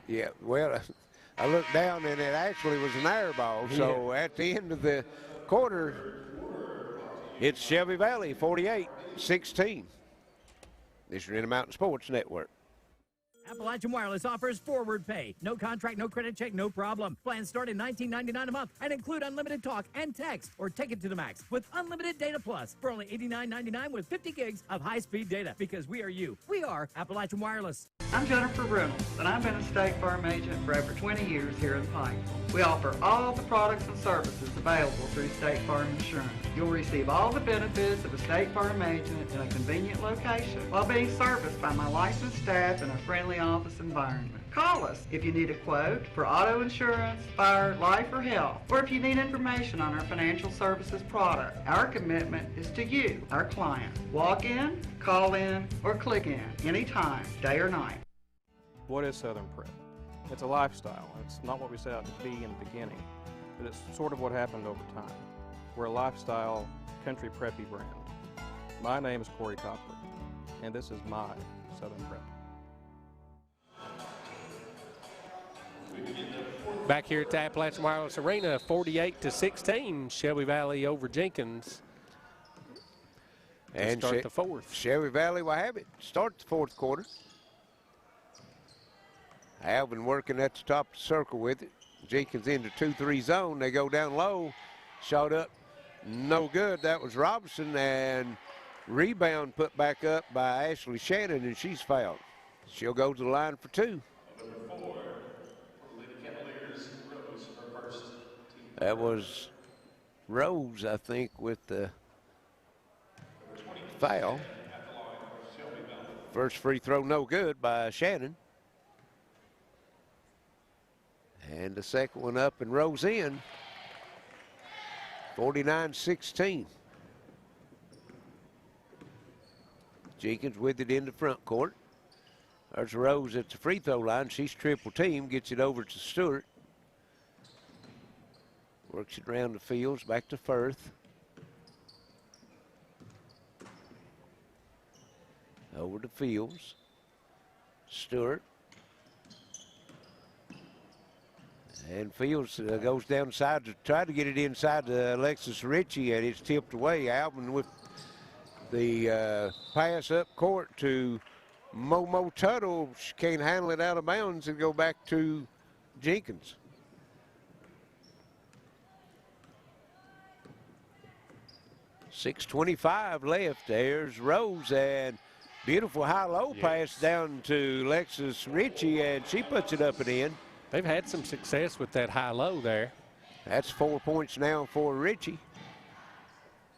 Yeah, well, I looked down and it actually was an air ball. So at the end of the quarter, it's Shelby Valley 48-16. This is Intermountain Sports Network.
Appalachian Wireless offers forward pay. No contract, no credit check, no problem. Plans start at $19.99 a month and include unlimited talk and text or take it to the max with unlimited data plus for only $89.99 with 50 gigs of high-speed data because we are you. We are Appalachian Wireless.
I'm Jennifer Reynolds, and I've been a State Farm agent for over 20 years here in Pikeville. We offer all the products and services available through State Farm Insurance. You'll receive all the benefits of a State Farm agent in a convenient location while being serviced by my licensed staff in a friendly office environment. Call us if you need a quote for auto insurance, fire, life, or health, or if you need information on our financial services product. Our commitment is to you, our client. Walk in, call in, or click in anytime, day or night.
What is Southern Prep? It's a lifestyle. It's not what we set out to be in the beginning, but it's sort of what happened over time. We're a lifestyle, country preppy brand. My name is Corey Copley, and this is my Southern Prep.
Back here at the Appalachian Wireless Arena, 48-16, Shelby Valley over Jenkins.
And
start the fourth.
Shelby Valley will have it. Start the fourth quarter. Alvin working at the top of the circle with it. Jenkins into 2-3 zone. They go down low. Shot up. No good. That was Robinson. And rebound put back up by Ashley Shannon, and she's fouled. She'll go to the line for 2. That was Rose, I think, with the foul. First free throw no good by Shannon. And the second one up and Rose in. 49-16. Jenkins with it in the front court. There's Rose at the free throw line. She's triple team, gets it over to Stewart. Works it around the fields, back to Firth. Over to Fields. Stewart. And Fields goes down side to try to get it inside to Alexis Ritchie, and it's tipped away. Alvin with the pass up court to Momo Tuttle. She can't handle it out of bounds and go back to Jenkins. .6:25 left. There's Rose, and beautiful high-low pass down to Alexis Ritchie, and she puts it up and in.
They've had some success with that high-low there.
That's 4 points now for Ritchie.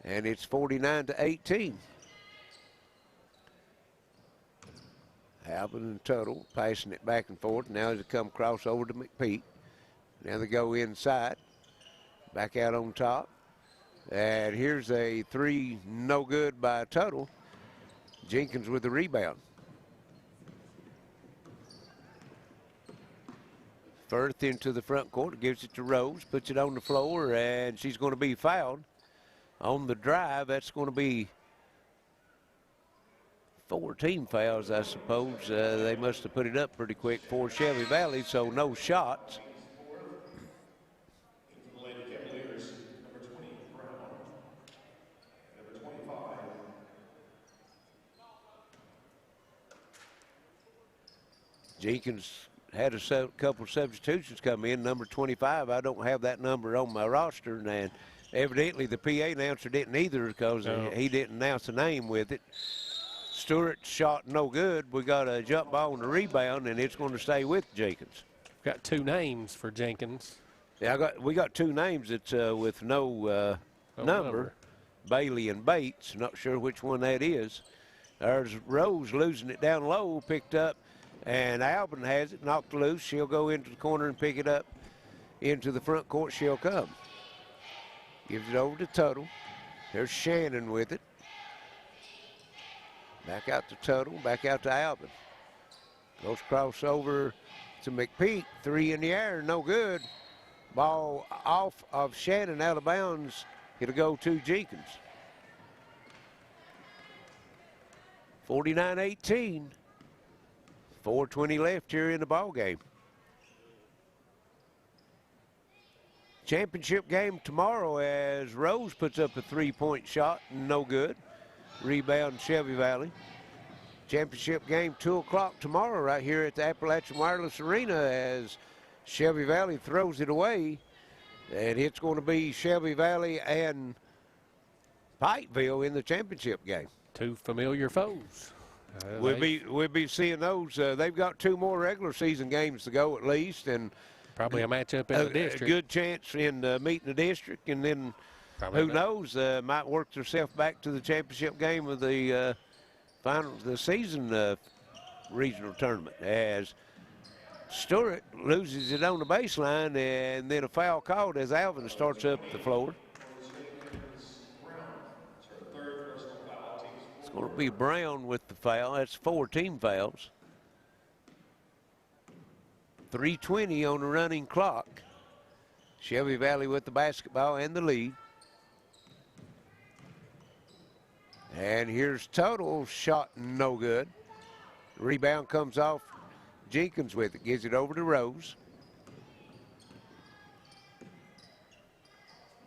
And it's 49-18. Alvin and Tuttle passing it back and forth. Now they come across over to McPeak. Now they go inside. Back out on top. And here's a 3 no good by Tuttle. Jenkins with the rebound. Firth into the front court, gives it to Rose, puts it on the floor, and she's going to be fouled on the drive. That's going to be 4 team fouls, I suppose. They must have put it up pretty quick for Shelby Valley, so no shots. Jenkins had a couple substitutions come in. Number 25, I don't have that number on my roster, and evidently the PA announcer didn't either because he didn't announce the name with it. Stewart shot no good. We got a jump ball and a rebound, and it's going to stay with Jenkins.
Got 2 names for Jenkins.
Yeah, we got 2 names that's with no number. Bailey and Bates. Not sure which one that is. There's Rose losing it down low, picked up. And Alvin has it, knocked loose. She'll go into the corner and pick it up. Into the front court she'll come. Gives it over to Tuttle. There's Shannon with it. Back out to Tuttle, back out to Alvin. Goes crossover to McPeak. 3 in the air, no good. Ball off of Shannon, out of bounds. It'll go to Jenkins. 49-18. 4:20 left here in the ball game. Championship game tomorrow as Rose puts up a 3-point shot, no good. Rebound Shelby Valley. Championship game 2 o'clock tomorrow right here at the Appalachian Wireless Arena as Shelby Valley throws it away. And it's going to be Shelby Valley and Pikeville in the championship game.
2 familiar foes.
We'll be seeing those. They've got 2 more regular season games to go at least, and
probably a matchup in the district.
A good chance in meeting the district, and then who knows, might work themselves back to the championship game of the season regional tournament as Stewart loses it on the baseline, and then a foul called as Alvin starts up the floor. It's going to be Brown with the foul. That's 4 team fouls. 3:20 on the running clock. Shelby Valley with the basketball and the lead. And here's Tuttle, shot no good. Rebound comes off. Jenkins with it, gives it over to Rose.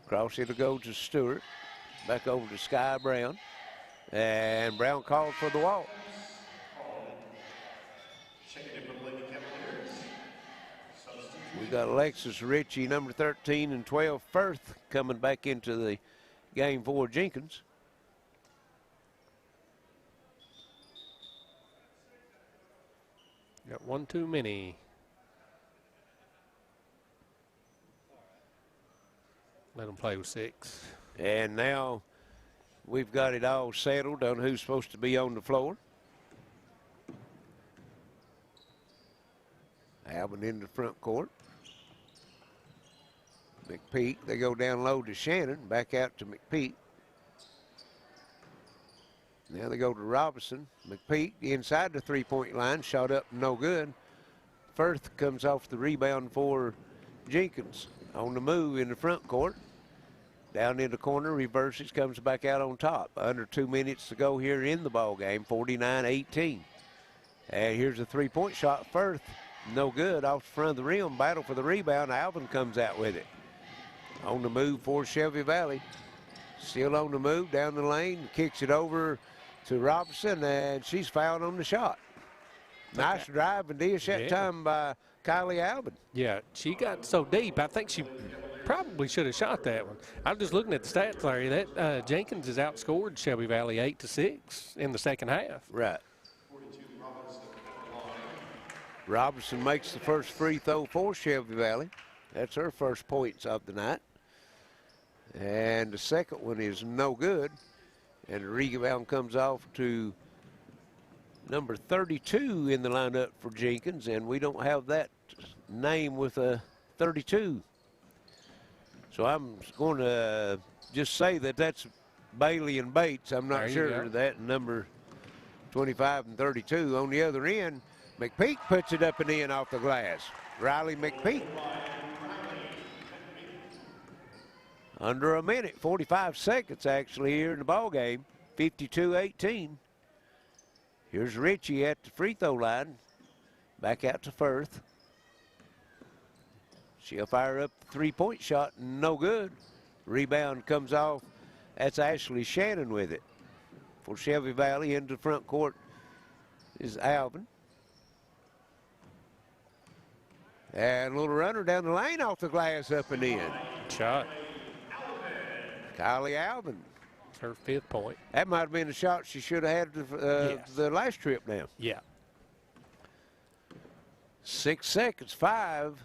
Cross it'll go to Stewart. Back over to Sky Brown. And Brown called for the walk. We got Alexis Ritchie, number 13, and 12, Firth, coming back into the game for Jenkins.
Got one too many. Let them play with 6.
And now we've got it all settled on who's supposed to be on the floor. Alvin in the front court. McPeak, they go down low to Shannon, back out to McPeak. Now they go to Robinson. McPeak inside the three-point line, shot up, no good. Firth comes off the rebound for Jenkins. On the move in the front court. Down in the corner, reverses, comes back out on top. Under 2 minutes to go here in the ball game, 49-18. And here's a three-point shot. Firth, no good, off the front of the rim. Battle for the rebound. Alvin comes out with it. On the move for Shelby Valley. Still on the move, down the lane, kicks it over to Robinson, and she's fouled on the shot. Nice drive and dish that time by Kylie Alvin.
Yeah, she got so deep. I think she probably should have shot that one. I'm just looking at the stats, Larry. That Jenkins has outscored Shelby Valley 8-6 in the second half.
Right. Robinson makes the first free throw for Shelby Valley. That's her first points of the night. And the second one is no good. And the rebound comes off to number 32 in the lineup for Jenkins, and we don't have that name with a 32. So I'm going to just say that that's Bailey and Bates. I'm not sure that number 25 and 32. On the other end, McPeak puts it up and in off the glass. Riley McPeak. Under a minute, 45 seconds actually here in the ball game, 52-18. Here's Ritchie at the free throw line. Back out to Firth. She'll fire up the three-point shot, no good. Rebound comes off. That's Ashley Shannon with it. For Shelby Valley into the front court is Alvin. And a little runner down the lane off the glass, up and in.
Shot.
Kylie Alvin.
Her 5th point.
That might have been the shot she should have had the last trip now.
Yeah.
6 seconds, 5.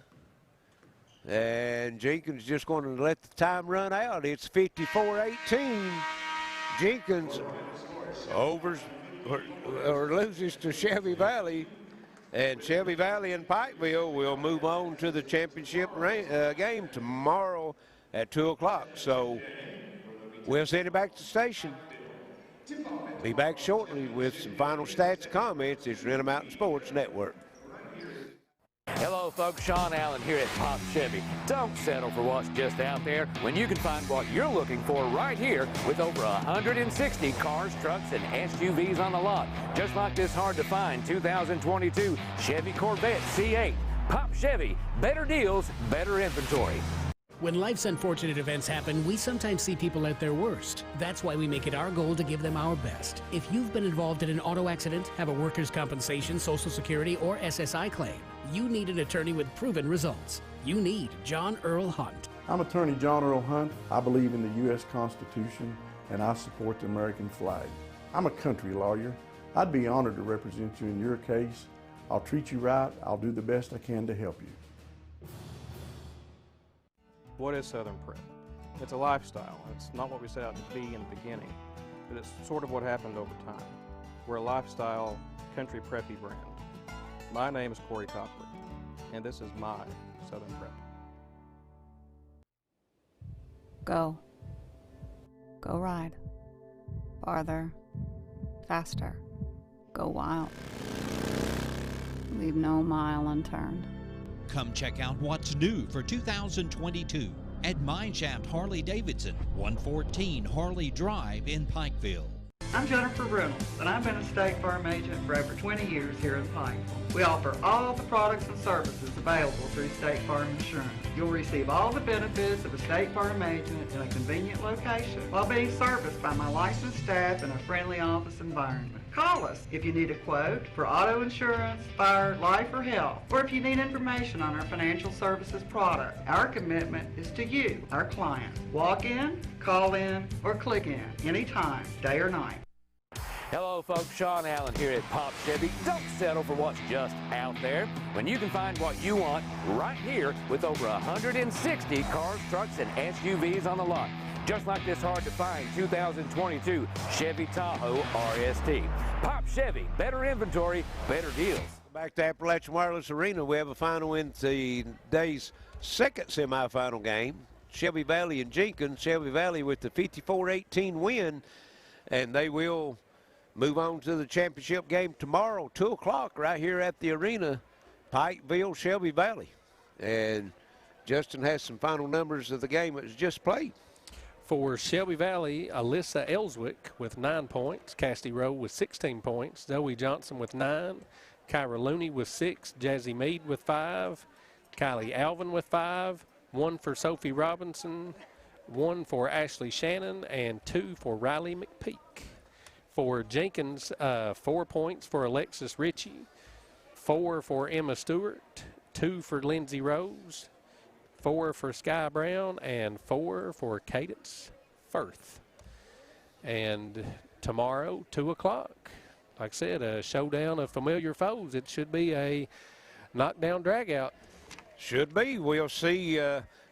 And Jenkins just going to let the time run out. It's 54-18. Jenkins overs or loses to Shelby Valley. And Shelby Valley and Pikeville will move on to the championship game tomorrow at 2 o'clock. So we'll send it back to the station. Be back shortly with some final stats and comments. It's Renner Mountain Sports Network.
Hello, folks. Sean Allen here at Pop Chevy. Don't settle for what's just out there when you can find what you're looking for right here with over 160 cars, trucks, and SUVs on the lot. Just like this hard-to-find 2022 Chevy Corvette C8. Pop Chevy. Better deals, better inventory.
When life's unfortunate events happen, we sometimes see people at their worst. That's why we make it our goal to give them our best. If you've been involved in an auto accident, have a workers' compensation, Social Security, or SSI claim, you need an attorney with proven results. You need John Earl Hunt.
I'm attorney John Earl Hunt. I believe in the U.S. Constitution, and I support the American flag. I'm a country lawyer. I'd be honored to represent you in your case. I'll treat you right. I'll do the best I can to help you.
What is Southern Prep? It's a lifestyle. It's not what we set out to be in the beginning, but it's sort of what happened over time. We're a lifestyle, country preppy brand. My name is Corey Copley, and this is my Southern Prep.
Go. Go ride. Farther. Faster. Go wild. Leave no mile unturned.
Come check out what's new for 2022 at Mineshaft Harley-Davidson, 114 Harley Drive in Pikeville.
I'm Jennifer Reynolds, and I've been a State Farm agent for over 20 years here in Pikeville. We offer all the products and services available through State Farm Insurance. You'll receive all the benefits of a State Farm agent in a convenient location while being serviced by my licensed staff in a friendly office environment. Call us if you need a quote for auto insurance, fire, life, or health, or if you need information on our financial services product. Our commitment is to you, our client. Walk in, call in, or click in anytime, day or night.
Hello, folks. Sean Allen here at Pop Chevy. Don't settle for what's just out there when you can find what you want right here with over 160 cars, trucks, and SUVs on the lot. Just like this hard-to-find 2022 Chevy Tahoe RST. Pop Chevy, better inventory, better deals.
Back to Appalachian Wireless Arena, we have a final in the day's second semifinal game. Shelby Valley and Jenkins. Shelby Valley with the 54-18 win, and they will move on to the championship game tomorrow, 2 o'clock, right here at the arena, Pikeville, Shelby Valley. And Justin has some final numbers of the game that was just played.
For Shelby Valley, Alyssa Ellswick with 9 points, Cassidy Rowe with 16 points, Zoe Johnson with 9, Kyra Looney with 6, Jazzy Mead with 5, Kylie Alvin with 5, 1 for Sophie Robinson, 1 for Ashley Shannon, and 2 for Riley McPeak. For Jenkins, 4 points for Alexis Ritchie, 4 for Emma Stewart, 2 for Lindsay Rose, 4 for Sky Brown, and 4 for Cadence Firth. And tomorrow, 2 o'clock, like I said, a showdown of familiar foes. It should be a knockdown dragout.
Should be. We'll see.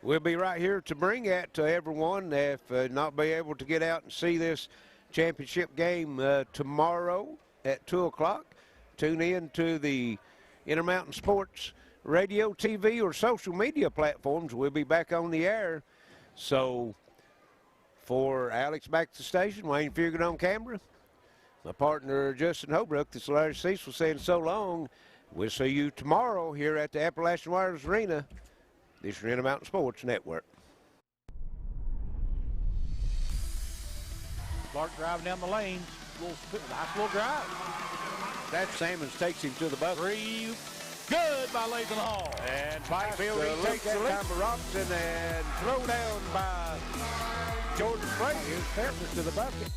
We'll be right here to bring that to everyone. If not be able to get out and see this championship game tomorrow at 2 o'clock, tune in to the Intermountain Sports radio, TV, or social media platforms. We'll be back on the air. So for Alex back to the station, Wayne Fugate on camera, my partner Justin Holbrook, this is Larry Cecil saying so long. We'll see you tomorrow here at the Appalachian Wireless Arena. This is Intermountain Sports Network.
Clark driving down the lane. Nice little drive.
That Sammons takes him to the bucket.
3. Good by Lathan Hall.
And Pikeville takes that time by Robinson and thrown down by Jordan Frank. Here's Fairness to the bucket.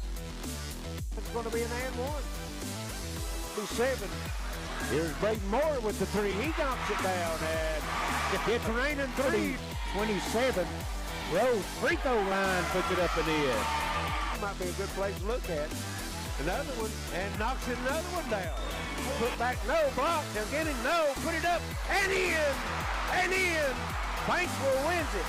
It's going to be an and one. 7. Here's Braden Moore with the 3. He knocks it down, and it's raining 3. 27. Rose free throw line puts it up and in. Might be a good place to look at. Another one, and knocks another one down. Put back, no, block, they'll get him, no, put it up, and in, Banksville wins it.